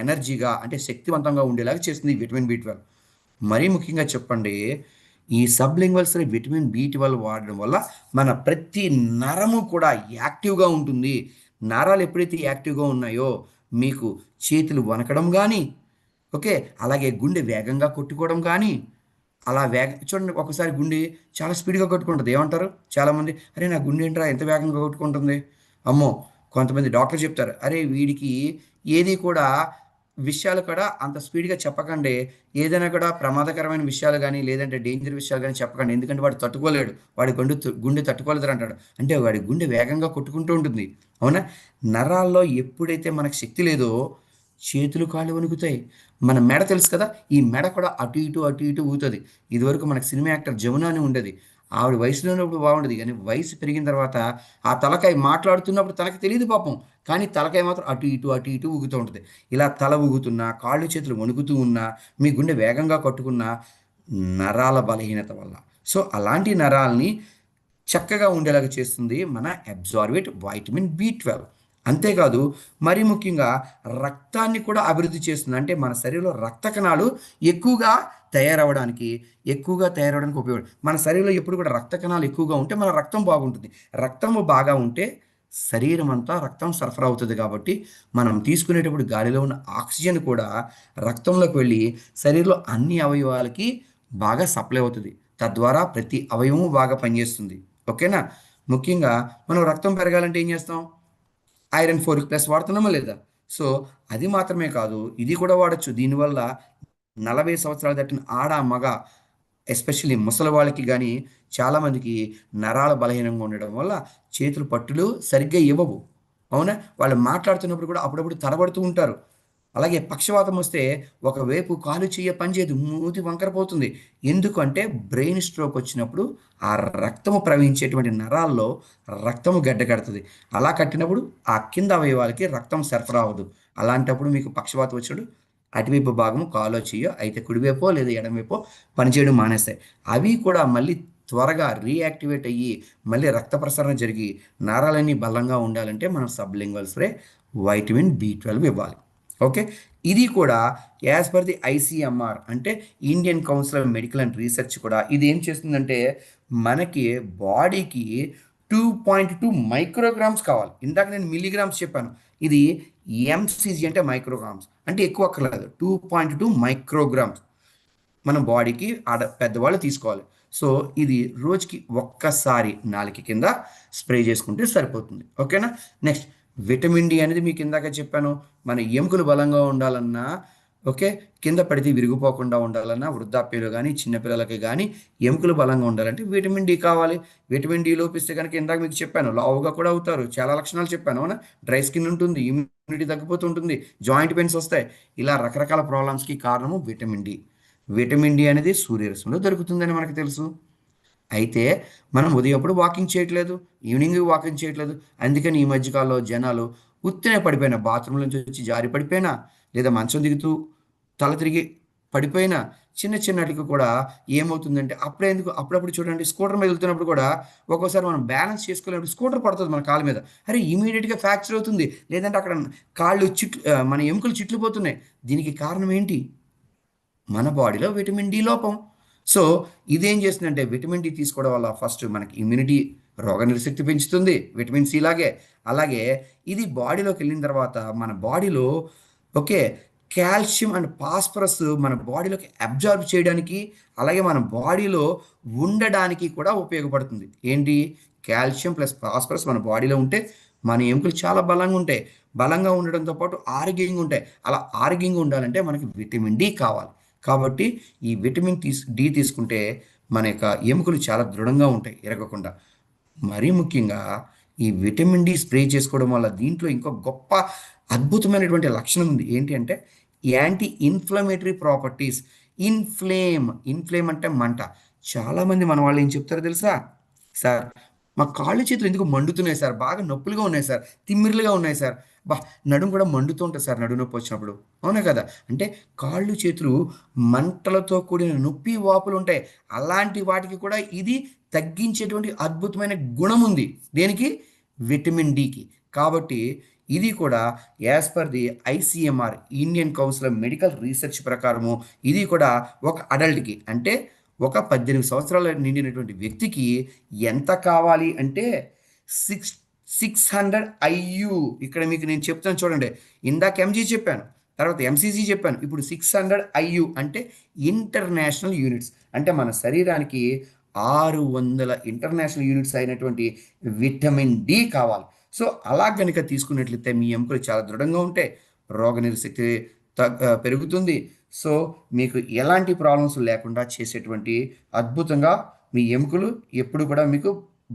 ఎనర్జీగా, అంటే శక్తివంతంగా ఉండేలాగా చేస్తుంది ఈ విటమిన్ బి12. మరీ ముఖ్యంగా చెప్పండి, ఈ సబ్లింగ్వల్స్ విటమిన్ బి12 వాడడం వల్ల మన ప్రతి నరము కూడా యాక్టివ్గా ఉంటుంది. నరాలు ఎప్పుడైతే యాక్టివ్గా ఉన్నాయో మీకు చేతులు వనకడం కానీ, ఓకే, అలాగే గుండె వేగంగా కొట్టుకోవడం కానీ, అలా చూడండి, ఒకసారి గుండె చాలా స్పీడ్గా కొట్టుకుంటుంది. ఏమంటారు చాలామంది? అరే నా గుండె ఏంట్రా ఎంత వేగంగా కొట్టుకుంటుంది? అమ్మో, కొంతమంది డాక్టర్ చెప్తారు, అరే వీడికి ఏది కూడా విషయాలు కూడా అంత స్పీడ్గా చెప్పకండి, ఏదైనా కూడా ప్రమాదకరమైన విషయాలు కానీ, లేదంటే డేంజర్ విషయాలు కానీ చెప్పకండి, ఎందుకంటే వాడు తట్టుకోలేడు, వాడి గుండె తట్టుకోలేదురు అంటాడు. అంటే వాడి గుండె వేగంగా కొట్టుకుంటూ ఉంటుంది. అవునా? నరాల్లో ఎప్పుడైతే మనకు శక్తి లేదో చేతులు కాళ్ళు వణుకుతాయి. మన మెడ తెలుసు కదా, ఈ మెడ కూడా అటు ఇటు అటు ఇటు ఊగుతుంది. ఇదివరకు మనకు సినిమా యాక్టర్ జమున అని ఉండేది. ఆవిడ వయసులో ఉన్నప్పుడు బాగుండేది, కానీ వయసు పెరిగిన తర్వాత ఆ తలకాయ మాట్లాడుతున్నప్పుడు తనకి తెలియదు పాపం, కానీ తలకాయ మాత్రం అటు ఇటు అటు ఇటు ఊగుతూ ఉంటుంది. ఇలా తల ఊగుతున్నా, కాళ్ళు చేతులు వణుకుతూ ఉన్నా, మీ గుండె వేగంగా కొట్టుకున్నా నరాల బలహీనత వల్ల. సో అలాంటి నరాల్ని చక్కగా ఉండేలాగా చేస్తుంది మన అబ్జార్బేట్ వైటమిన్ B12. అంతేకాదు, మరీ ముఖ్యంగా రక్తాన్ని కూడా అభివృద్ధి చేస్తుంది. అంటే మన శరీరంలో రక్త కణాలు ఎక్కువగా తయారవడానికి ఉపయోగపడు. మన శరీరంలో ఎప్పుడు కూడా రక్త కణాలు ఎక్కువగా ఉంటే మన రక్తం బాగుంటుంది. రక్తము బాగా ఉంటే శరీరం అంతా రక్తం సరఫరా అవుతుంది. కాబట్టి మనం తీసుకునేటప్పుడు గాలిలో ఉన్న ఆక్సిజన్ కూడా రక్తంలోకి వెళ్ళి శరీరంలో అన్ని అవయవాలకి బాగా సప్లై అవుతుంది. తద్వారా ప్రతి అవయవము బాగా పనిచేస్తుంది. ఓకేనా? ముఖ్యంగా మనం రక్తం పెరగాలంటే ఏం చేస్తాం? ఐరన్ ఫోలిక్ ప్లస్ వాడుతున్నామా లేదా? సో అది మాత్రమే కాదు, ఇది కూడా వాడచ్చు. దీనివల్ల 40 సంవత్సరాలు దాటిన ఆడ మగ, ఎస్పెషల్లీ ముసలి వాళ్ళకి కానీ చాలామందికి నరాల బలహీనంగా ఉండడం వల్ల చేతులు పట్టులు సరిగ్గా ఇవ్వవు. అవునా? వాళ్ళు మాట్లాడుతున్నప్పుడు కూడా అప్పుడప్పుడు తడబడుతూ ఉంటారు. అలాగే పక్షవాతం వస్తే ఒకవైపు కాలు చెయ్య పనిచేయదు, మూతి వంకరపోతుంది. ఎందుకంటే బ్రెయిన్ స్ట్రోక్ వచ్చినప్పుడు ఆ రక్తము ప్రవహించేటువంటి నరాల్లో రక్తము గడ్డ కడుతుంది. అలా కట్టినప్పుడు ఆ కింద అవయవాలకి రక్తం సరఫరా అవ్వదు. అలాంటప్పుడు మీకు పక్షవాతం వచ్చినప్పుడు అటువైపు భాగము కాలో చెయ్యో అయితే కుడివైపో లేదా ఎడమవైపో పనిచేయడం మానేస్తాయి. అవి కూడా మళ్ళీ త్వరగా రీయాక్టివేట్ అయ్యి మళ్ళీ రక్త ప్రసరణ జరిగి నరాలన్నీ బలంగా ఉండాలంటే మనం సబ్లింగ్వల్ స్ప్రే వైటమిన్ B12 ఇవ్వాలి. ఓకే, ఇది కూడా యాజ్ పర్ ది ICMR అంటే Indian Council of Medical and research కూడా ఇది ఏం చేస్తుందంటే మనకి బాడీకి 2.2 మైక్రోగ్రామ్స్ కావాలి. ఇందాక నేను మిల్లీగ్రామ్స్ చెప్పాను, ఇది MCG అంటే మైక్రోగ్రామ్స్, అంటే ఎక్కువ అక్కర్లేదు. 2.2 మైక్రోగ్రామ్స్ మన బాడీకి పెద్దవాళ్ళు తీసుకోవాలి. సో ఇది రోజుకి ఒక్కసారి నాలుక కింద స్ప్రే చేసుకుంటే సరిపోతుంది. ఓకేనా? నెక్స్ట్ విటమిన్ D అనేది మీకు ఇందాక చెప్పాను. మన ఎముకలు బలంగా ఉండాలన్నా, ఓకే, కింద పడితే విరిగిపోకుండా ఉండాలన్నా, వృద్ధాప్యంలో కానీ చిన్నపిల్లలకి కానీ ఎముకలు బలంగా ఉండాలంటే విటమిన్ D కావాలి. విటమిన్ D లోపిస్తే కనుక ఇందాక మీకు చెప్పాను లావుగా కూడా అవుతారు. చాలా లక్షణాలు చెప్పాను. అవునా? డ్రై స్కిన్ ఉంటుంది, ఇమ్యూనిటీ తగ్గిపోతూ ఉంటుంది, జాయింట్ పెయిన్స్ వస్తాయి. ఇలా రకరకాల ప్రాబ్లమ్స్కి కారణము విటమిన్ D. విటమిన్ D అనేది సూర్యరశ్మిలో దొరుకుతుందని మనకు తెలుసు. అయితే మనం ఉదయం అప్పుడు వాకింగ్ చేయట్లేదు, ఈవినింగ్ వాకింగ్ చేయట్లేదు. అందుకని ఈ మధ్యకాలంలో జనాలు ఉత్తినే పడిపోయినా, బాత్రూంలో నుంచి వచ్చి జారి పడిపోయినా, లేదా మంచం దిగుతూ తల తిరిగి పడిపోయినా, చిన్న చిన్నటికి కూడా ఏమవుతుందంటే అప్పుడప్పుడు చూడండి, స్కూటర్ మీద వెళ్తున్నప్పుడు కూడా ఒక్కోసారి మనం బ్యాలెన్స్ చేసుకోలేనప్పుడు స్కూటర్ పడుతుంది మన కాళ్ళ మీద. అరే ఇమీడియట్గా ఫ్రాక్చర్ అవుతుంది, లేదంటే అక్కడ మన ఎముకలు చిట్లిపోతున్నాయి. దీనికి కారణం ఏంటి? మన బాడీలో విటమిన్ D లోపం. సో ఇదేం చేస్తుందంటే విటమిన్ D తీసుకోవడం వల్ల ఫస్ట్ మనకి ఇమ్యూనిటీ, రోగనిరోధక పెంచుతుంది, విటమిన్ C లాగే. అలాగే ఇది బాడీలోకి వెళ్ళిన తర్వాత మన బాడీలో, ఓకే, కాల్షియం అండ్ ఫాస్ఫరస్ మన బాడీలోకి అబ్జార్బ్ చేయడానికి, అలాగే మన బాడీలో ఉండడానికి కూడా ఉపయోగపడుతుంది. ఏంటి? కాల్షియం ప్లస్ ఫాస్ఫరస్ మన బాడీలో ఉంటే మన ఎముకలు చాలా బలంగా ఉంటాయి. బలంగా ఉండడంతో పాటు ఆరోగ్యంగా ఉంటాయి. అలా ఆరోగ్యంగా ఉండాలంటే మనకి విటమిన్ D కావాలి. కాబట్టి ఈ విటమిన్ D తీసుకుంటే మన యొక్క ఎముకలు చాలా దృఢంగా ఉంటాయి, ఎరగకుండా. మరీ ముఖ్యంగా ఈ విటమిన్ D స్ప్రే చేసుకోవడం వల్ల దీంట్లో ఇంకో గొప్ప అద్భుతమైనటువంటి లక్షణం ఉంది. ఏంటి అంటే యాంటీ ఇన్ఫ్లమేటరీ ప్రాపర్టీస్. ఇన్ఫ్లేమ్ అంటే మంట. చాలామంది మన వాళ్ళు ఏం చెప్తారో తెలుసా? సార్ మా కాళ్ళు చేతులు ఎందుకు మండుతున్నాయి సార్, బాగా నొప్పులుగా ఉన్నాయి సార్, తిమ్మిర్లుగా ఉన్నాయి సార్, నడుము కూడా మండుతూ ఉంటుంది సార్ నడుము నొప్పి వచ్చినప్పుడు. అవునా కదా? అంటే కాళ్ళు చేతులు మంటలతో కూడిన నొప్పి వాపులు ఉంటాయి. అలాంటి వాటికి కూడా ఇది తగ్గించేటువంటి అద్భుతమైన గుణం ఉంది. దేనికి? విటమిన్ Dకి. కాబట్టి ఇది కూడా as per the ICMR Indian Council of medical research ప్రకారము ఇది కూడా ఒక అడల్ట్కి అంటే ఒక 18 సంవత్సరాలు నిండినటువంటి వ్యక్తికి ఎంత కావాలి అంటే 600 IU. ఇక్కడ మీకు నేను చెప్తాను చూడండి. ఇందాక MG చెప్పాను, తర్వాత MCG చెప్పాను, ఇప్పుడు 600 IU అంటే ఇంటర్నేషనల్ యూనిట్స్. అంటే మన శరీరానికి 600 ఇంటర్నేషనల్ యూనిట్స్ అయినటువంటి విటమిన్ D కావాలి. సో అలా కనుక తీసుకున్నట్లయితే మీ ఎముకలు చాలా దృఢంగా ఉంటాయి, రోగనిరోధక పెరుగుతుంది. సో మీకు ఎలాంటి ప్రాబ్లమ్స్ లేకుండా చేసేటువంటి అద్భుతంగా మీ ఎముకలు ఎప్పుడు కూడా మీకు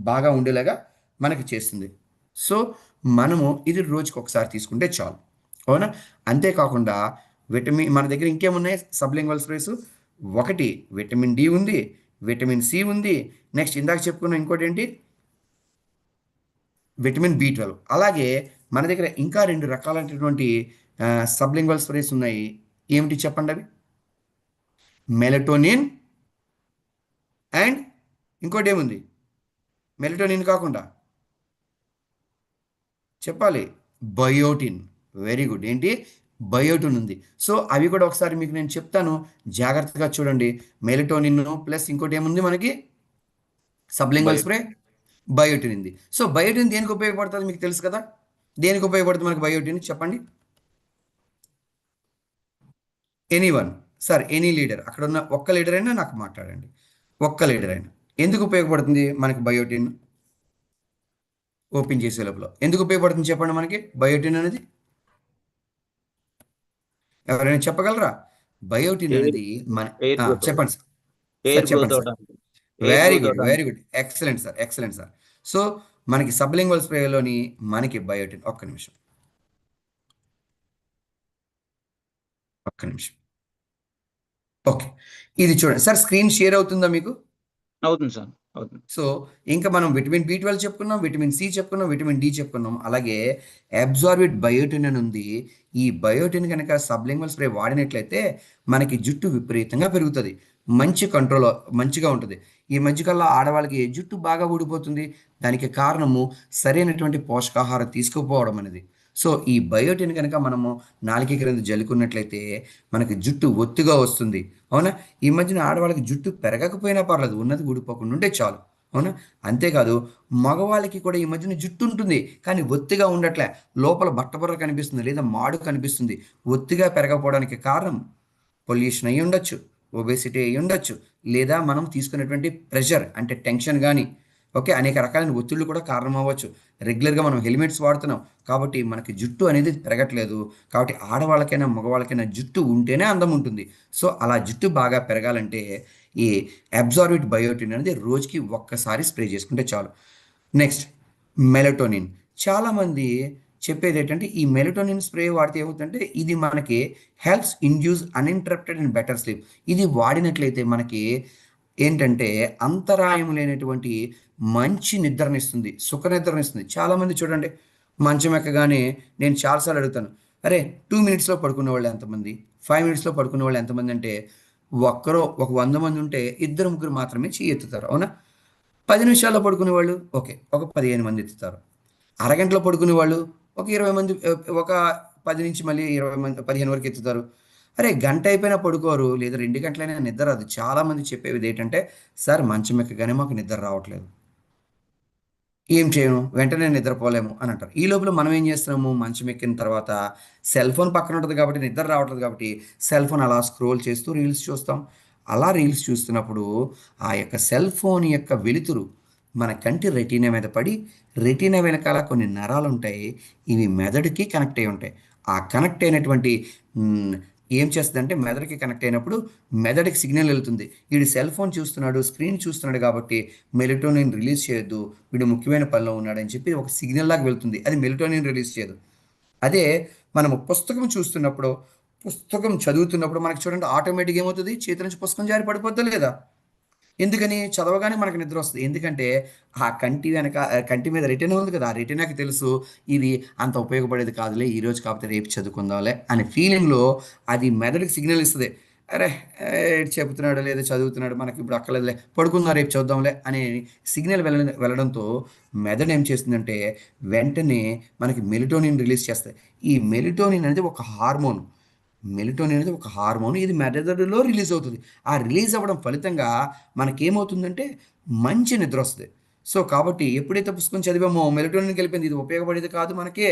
బాగా ఉండేలాగా మనకి చేస్తుంది. సో మనము ఇది రోజుకి ఒకసారి తీసుకుంటే చాలు. అవునా? అంతేకాకుండా మన దగ్గర ఇంకేమున్నాయి సబ్లింగ్వల్ స్ప్రేస్? ఒకటి విటమిన్ డి ఉంది, విటమిన్ సి ఉంది, నెక్స్ట్ ఇందాక చెప్పుకున్న ఇంకోటి ఏంటి, విటమిన్ బి 12. అలాగే మన దగ్గర ఇంకా 2 రకాలైనటువంటి సబ్లింగ్వల్ స్ప్రేస్ ఉన్నాయి. ఏమిటి చెప్పండి అవి? మెలటోనిన్ అండ్ ఇంకోటి ఏముంది మెలటోనిన్ కాకుండా? చెప్పాలి. బయోటిన్. Very good. ఏంటి? బయోటిన్ ఉంది. సో అవి కూడా ఒకసారి మీకు నేను చెప్తాను, జాగ్రత్తగా చూడండి. మెలటోనిన్ ప్లస్ ఇంకోటి ఏముంది మనకి? సబ్లింగ్వల్ బయో స్ప్రే, బయోటిన్ ఉంది. సో బయోటిన్ దేనికి ఉపయోగపడుతుంది మీకు తెలుసు కదా? దేనికి ఉపయోగపడుతుంది మనకి బయోటిన్ చెప్పండి? ఎనీవన్ సార్, ఎనీ లీడర్, అక్కడ ఉన్న ఒక్క లీడర్ అయినా నాకు మాట్లాడండి. ఒక్క లీడర్ అయినా ఎందుకు ఉపయోగపడుతుంది మనకి బయోటిన్? ఓపెన్ చేసే లోపల ఎందుకు ఉపయోగపడుతుంది చెప్పండి మనకి బయోటిన్ అనేది? ఎవరైనా చెప్పగలరా? బయోటిన్ ఎయిర్ అనేది మన ఎయిర్ గ్రోత్ చెప్పండి సార్. సార్ ఎయిర్ గ్రోత్ చెప్పండి సార్. అవడానికి hair very growth good, very అవడానికి good, excellent sir, excellent sir. So మనకి సబ్లింగ్వల్ స్ప్రేలోని మనకి బయోటిన్, ఒక్క నిమిషం, ఒక్క నిమిషం. ఓకే, ఇది చూడండి సార్, స్క్రీన్ షేర్ అవుతుందా మీకు? అవుతుంది సార్, అవుతుంది. సో ఇంకా మనం విటమిన్ బి 12 చెప్పుకున్నాం, విటమిన్ సి చెప్పుకున్నాం, విటమిన్ డి చెప్పుకున్నాం. అలాగే అబ్జార్బిడ్ బయోటిన్ అని ఉంది. ఈ బయోటిన్ కనుక సబ్లింగ్వల్ స్ప్రే వాడినట్లయితే మనకి జుట్టు విపరీతంగా పెరుగుతుంది, మంచి కంట్రోల్, మంచిగా ఉంటుంది. ఈ మధ్యకాలంలో ఆడవాళ్ళకి జుట్టు బాగా ఊడిపోతుంది. దానికి కారణము సరైనటువంటి పోషకాహారం తీసుకోకపోవడం అనేది. సో ఈ బయోటిన్ కనుక మనము నాలుక క్రింద జల్లుకున్నట్లయితే మనకి జుట్టు ఒత్తుగా వస్తుంది. అవునా? ఈ మధ్యన ఆడవాళ్ళకి జుట్టు పెరగకపోయినా పర్లేదు, ఉన్నది ఊడిపోకుండా ఉంటే చాలు. అవునా? అంతేకాదు, మగవాళ్ళకి కూడా ఈ మధ్యన జుట్టు ఉంటుంది కానీ ఒత్తిగా ఉండట్లే, లోపల బట్టబుర్ర కనిపిస్తుంది లేదా మాడు కనిపిస్తుంది. ఒత్తిగా పెరగకపోవడానికి కారణం పొల్యూషన్ అయి ఉండొచ్చు, ఒబేసిటీ అయి ఉండొచ్చు, లేదా మనం తీసుకునేటువంటి ప్రెషర్ అంటే టెన్షన్ కానీ, ఓకే, అనేక రకాలైన ఒత్తిళ్ళు కూడా కారణం అవ్వచ్చు. రెగ్యులర్గా మనం హెల్మెట్స్ వాడుతున్నాం కాబట్టి మనకి జుట్టు అనేది పెరగట్లేదు. కాబట్టి ఆడవాళ్ళకైనా మగవాళ్ళకైనా జుట్టు ఉంటేనే అందం ఉంటుంది. సో అలా జుట్టు బాగా పెరగాలంటే ఈ అబ్జార్బిట్ బయోటిన్ అనేది రోజుకి ఒక్కసారి స్ప్రే చేసుకుంటే చాలు. Next melatonin. చాలామంది చెప్పేది ఏంటంటే ఈ మెలటోనిన్ స్ప్రే వాడితే ఏమవుతుందంటే ఇది మనకి helps induce uninterrupted and better sleep. ఇది వాడినట్లయితే మనకి ఏంటంటే అంతరాయం లేనటువంటి మంచి నిద్రనిస్తుంది, సుఖ నిద్రనిస్తుంది. చాలామంది చూడండి, మంచం ఎక్కగానే నేను చాలాసార్లు అడుగుతాను, అరే 2 మినిట్స్లో పడుకునే వాళ్ళు ఎంతమంది, 5 మినిట్స్లో పడుకునే వాళ్ళు ఎంతమంది అంటే ఒక్కరో ఒక 100 మంది ఉంటే ఇద్దరు ముగ్గురు మాత్రమే చెయ్యి ఎత్తుతారు. అవునా? 10 నిమిషాల్లో పడుకునేవాళ్ళు ఓకే, ఒక 15 మంది ఎత్తుతారు. అరగంటలో పడుకునేవాళ్ళు ఒక 20 మంది, ఒక 10 నుంచి మళ్ళీ 20 మంది, 15 వరకు ఎత్తుతారు. అరే గంట అయిపోయినా పడుకోరు, లేదా 2 గంటలైనా నిద్ర రాదు. చాలామంది చెప్పేది ఏంటంటే సార్ మంచం ఎక్కగానే మాకు నిద్ర రావట్లేదు, ఏం చేయను, వెంటనే నిద్రపోలేము అని అంటారు. ఈ లోపల మనం ఏం చేస్తున్నాము, మంచం ఎక్కిన తర్వాత సెల్ ఫోన్ పక్కన ఉంటుంది కాబట్టి నిద్ర రావట్లేదు కాబట్టి సెల్ ఫోన్ అలా స్క్రోల్ చేస్తూ రీల్స్ చూస్తాం. అలా రీల్స్ చూస్తున్నప్పుడు ఆ యొక్క సెల్ ఫోన్ యొక్క వెలుతురు మన కంటి రెటీనా మీద పడి, రెటీనా వెనకాల కొన్ని నరాలు ఉంటాయి, ఇవి మెదడుకి కనెక్ట్ అయి ఉంటాయి. ఆ కనెక్ట్ అయినటువంటి మ్, ఏం చేస్తుందంటే మెదడుకి కనెక్ట్ అయినప్పుడు మెదడుకి సిగ్నల్ వెళ్తుంది, వీడు సెల్ ఫోన్ చూస్తున్నాడు, స్క్రీన్ చూస్తున్నాడు కాబట్టి మెలటోనిన్ రిలీజ్ చేయొద్దు, వీడు ముఖ్యమైన పనిలో ఉన్నాడని చెప్పి ఒక సిగ్నల్ లాగా వెళ్తుంది. అది మెలటోనిన్ రిలీజ్ చేయదు. అదే మనము పుస్తకం చూస్తున్నప్పుడు, పుస్తకం చదువుతున్నప్పుడు మనకి చూడండి ఆటోమేటిక్గా ఏమవుతుంది, చేతి నుంచి పుస్తకం జారి పడిపోద్దా లేదా? ఎందుకని? చదవగానే మనకు నిద్ర వస్తుంది. ఎందుకంటే ఆ కంటి వెనక కంటి మీద రెటీనా ఉంది కదా, ఆ రెటీనాకి తెలుసు ఇది అంత ఉపయోగపడేది కాదులే, ఈ రోజు కాకపోతే రేపు చదువుకుందాంలే అనే ఫీలింగ్లో అది మెదడుకి సిగ్నల్ ఇస్తుంది. అరే ఏడు చెబుతున్నాడు లేదా చదువుతున్నాడు, మనకి ఇప్పుడు అక్కర్లేదులే, పడుకుందాం రేపు చూద్దాంలే అనే సిగ్నల్ వెళ్ళడంతో మెదడు ఏం చేస్తుందంటే వెంటనే మనకి మెలిటోనిన్ రిలీజ్ చేస్తాయి. ఈ మెలిటోనిన్ అనేది ఒక హార్మోన్. మెలిటోనిన్ అనేది ఒక హార్మోన్, ఇది మెదడులో రిలీజ్ అవుతుంది. ఆ రిలీజ్ అవ్వడం ఫలితంగా మనకేమవుతుందంటే మంచి నిద్ర వస్తుంది. సో కాబట్టి ఎప్పుడైతే పుస్తకం చదివామో మెలటోనిన్ వెళ్ళిపోయింది, ఇది ఉపయోగపడేది కాదు మనకి.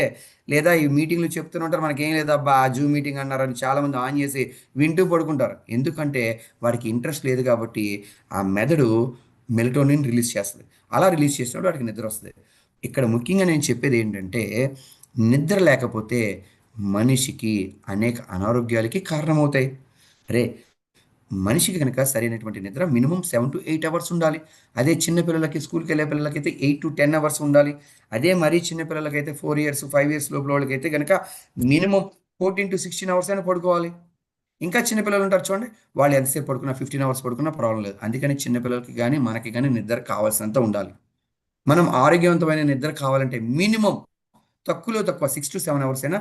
లేదా ఈ మీటింగ్లు చెప్తూనే ఉంటారు, మనకేం లేదబ్బా జూమ్ మీటింగ్ అన్నారని చాలామంది ఆన్ చేసి వింటూ పడుకుంటారు. ఎందుకంటే వాడికి ఇంట్రెస్ట్ లేదు కాబట్టి ఆ మెదడు మెలటోనిన్ రిలీజ్ చేస్తుంది. అలా రిలీజ్ చేసినప్పుడు వాడికి నిద్ర వస్తుంది. ఇక్కడ ముఖ్యంగా నేను చెప్పేది ఏంటంటే నిద్ర లేకపోతే మనిషికి అనేక అనారోగ్యాలకి కారణమవుతాయి. అరే మనిషికి కనుక సరైనటువంటి నిద్ర మినిమం 7 to 8 అవర్స్ ఉండాలి. అదే చిన్న పిల్లలకి, స్కూల్కి వెళ్ళే పిల్లలకైతే 8 to 10 అవర్స్ ఉండాలి. అదే మరీ చిన్న పిల్లలకైతే 4 years 5 years లోపల వాళ్ళకైతే కనుక మినిమం 14 to 16 అవర్స్ అయినా పడుకోవాలి. ఇంకా చిన్నపిల్లలు ఉంటారు చూడండి, వాళ్ళు ఎంతసేపు పడుకున్నా 15 అవర్స్ పడుకున్నా ప్రాబ్లం లేదు. అందుకని చిన్నపిల్లలకి కానీ మనకి కానీ నిద్ర కావాల్సినంత ఉండాలి. మనం ఆరోగ్యవంతమైన నిద్ర కావాలంటే మినిమం తక్కువలో తక్కువ 6 to 7 అవర్స్ అయినా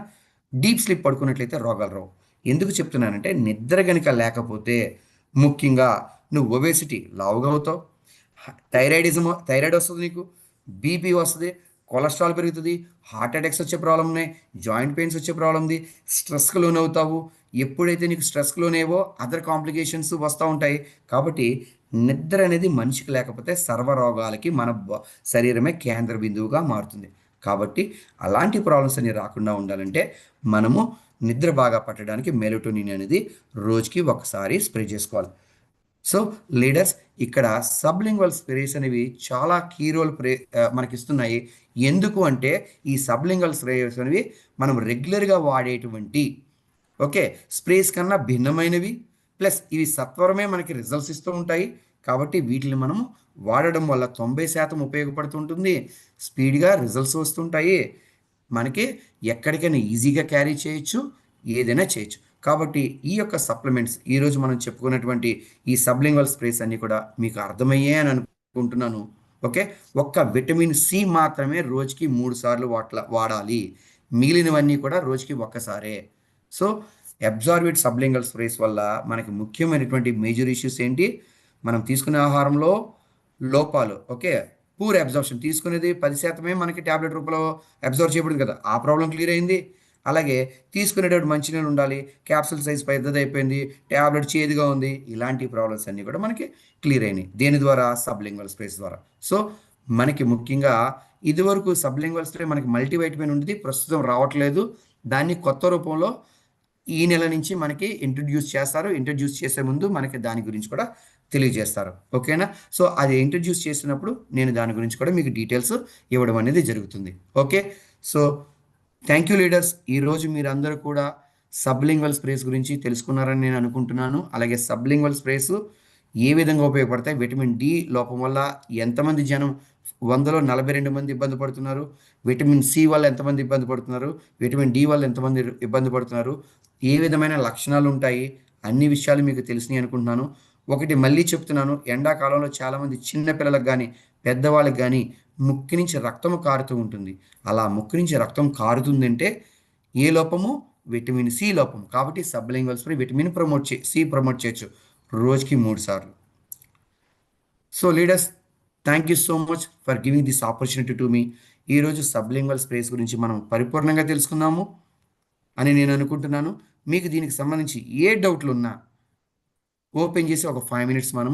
డీప్ స్లీప్ పడుకున్నట్లయితే రోగాలు రావు. ఎందుకు చెప్తున్నానంటే నిద్ర గనుక లేకపోతే ముఖ్యంగా నువ్వు ఒబేసిటీ లావుగా అవుతావు, థైరాయిడ్ వస్తుంది నీకు, బీపీ వస్తుంది, కొలెస్ట్రాల్ పెరుగుతుంది, హార్ట్ అటాక్స్ వచ్చే ప్రాబ్లం ఉన్నాయి, జాయింట్ పెయిన్స్ వచ్చే ప్రాబ్లం ఉంది, స్ట్రెస్కి లోనవుతావు. ఎప్పుడైతే నీకు స్ట్రెస్కి లోనేవో అదర్ కాంప్లికేషన్స్ వస్తూ ఉంటాయి. కాబట్టి నిద్ర అనేది మనిషికి లేకపోతే సర్వరోగాలకి మన శరీరమే కేంద్ర బిందువుగా మారుతుంది. కాబట్టి అలాంటి ప్రాబ్లమ్స్ అన్ని రాకుండా ఉండాలంటే మనము నిద్ర బాగా పట్టడానికి మెలటోనిన్ అనేది రోజుకి ఒకసారి స్ప్రే చేసుకోవాలి. సో లీడర్స్, ఇక్కడ సబ్లింగ్వల్ స్ప్రేస్ అనేవి చాలా కీ రోల్ మనకి ఇస్తున్నాయి. ఎందుకు అంటే ఈ సబ్లింగ్వల్ స్ప్రేస్ అనేవి మనం రెగ్యులర్గా వాడేటువంటి స్ప్రేస్ కన్నా భిన్నమైనవి, ప్లస్ ఇవి సత్వరమే మనకి రిజల్ట్స్ ఇస్తూ ఉంటాయి. కాబట్టి వీటిని మనము వాడడం వల్ల 90% ఉపయోగపడుతుంటుంది, స్పీడ్గా రిజల్ట్స్ వస్తుంటాయి, మనకి ఎక్కడికైనా ఈజీగా క్యారీ చేయొచ్చు, ఏదైనా చేయొచ్చు. కాబట్టి ఈ యొక్క సప్లిమెంట్స్ ఈరోజు మనం చెప్పుకున్నటువంటి ఈ సబ్లింగ్వల్ స్ప్రేస్ అన్నీ కూడా మీకు అర్థమయ్యాయి అని అనుకుంటున్నాను. ఒక్క విటమిన్ సి మాత్రమే రోజుకి 3 సార్లు వాడాలి, మిగిలినవన్నీ కూడా రోజుకి ఒక్కసారే. సో అబ్జార్బెడ్ సబ్లింగల్ స్ప్రేస్ వల్ల మనకి ముఖ్యమైనటువంటి మేజర్ ఇష్యూస్ ఏంటి? మనం తీసుకునే ఆహారంలో లోపాలు, పూర్ అబ్జార్ప్షన్, తీసుకునేది 10% మనకి ట్యాబ్లెట్ రూపంలో అబ్జర్వ్ చేయబడింది కదా, ఆ ప్రాబ్లం క్లియర్ అయింది. అలాగే తీసుకునేటప్పుడు మంచినీళ్ళు ఉండాలి, క్యాప్సూల్ సైజ్ పెద్దది అయిపోయింది, ట్యాబ్లెట్ చేదుగా ఉంది, ఇలాంటి ప్రాబ్లమ్స్ అన్నీ కూడా మనకి క్లియర్ అయినాయి. దేని ద్వారా? సబ్లింగ్వల్ స్ప్రేస్ ద్వారా. సో మనకి ముఖ్యంగా ఇదివరకు సబ్లింగ్వల్ స్ప్రే మనకి మల్టీవైటమిన్ ఉండేది, ప్రస్తుతం రావట్లేదు. దాన్ని కొత్త రూపంలో ఈ నెల నుంచి మనకి ఇంట్రడ్యూస్ చేస్తారు. ఇంట్రడ్యూస్ చేసే ముందు మనకి దాని గురించి కూడా తెలియజేస్తారు. ఓకేనా? సో అది ఇంట్రడ్యూస్ చేసినప్పుడు నేను దాని గురించి కూడా మీకు డీటెయిల్స్ ఇవ్వడం అనేది జరుగుతుంది. So thank you leaders. ఈరోజు మీరందరూ కూడా సబ్లింగ్వల్ స్ప్రేస్ గురించి తెలుసుకున్నారని నేను అనుకుంటున్నాను. అలాగే సబ్లింగ్వల్ స్ప్రేస్ ఏ విధంగా ఉపయోగపడతాయి, విటమిన్ డి లోపం వల్ల ఎంతమంది జనం 100లో 42 మంది ఇబ్బంది పడుతున్నారు, విటమిన్ సి వల్ల ఎంతమంది ఇబ్బంది పడుతున్నారు, విటమిన్ డి వల్ల ఎంతమంది ఇబ్బంది పడుతున్నారు, ఏ విధమైన లక్షణాలు ఉంటాయి, అన్ని విషయాలు మీకు తెలిసినాయి అనుకుంటున్నాను. మళ్ళీ చెప్తున్నాను, ఎండాకాలంలో చాలామంది చిన్నపిల్లలకు కానీ పెద్దవాళ్ళకి కానీ ముక్కు నుంచి రక్తము కారుతూ ఉంటుంది. అలా ముక్కు నుంచి రక్తం కారుతుందంటే ఏ లోపము? విటమిన్ సి లోపం. కాబట్టి sublingual spray vitamin C promote చేయొచ్చు రోజుకి 3 సార్లు. So leaders, thank you so much for giving this opportunity to me. ఈరోజు సబ్లింగ్వల్ స్ప్రేస్ గురించి మనం పరిపూర్ణంగా తెలుసుకున్నాము అని నేను అనుకుంటున్నాను. మీకు దీనికి సంబంధించి ఏ డౌట్లు ఉన్నా ఓపెన్ చేసి ఒక 5 minutes మనము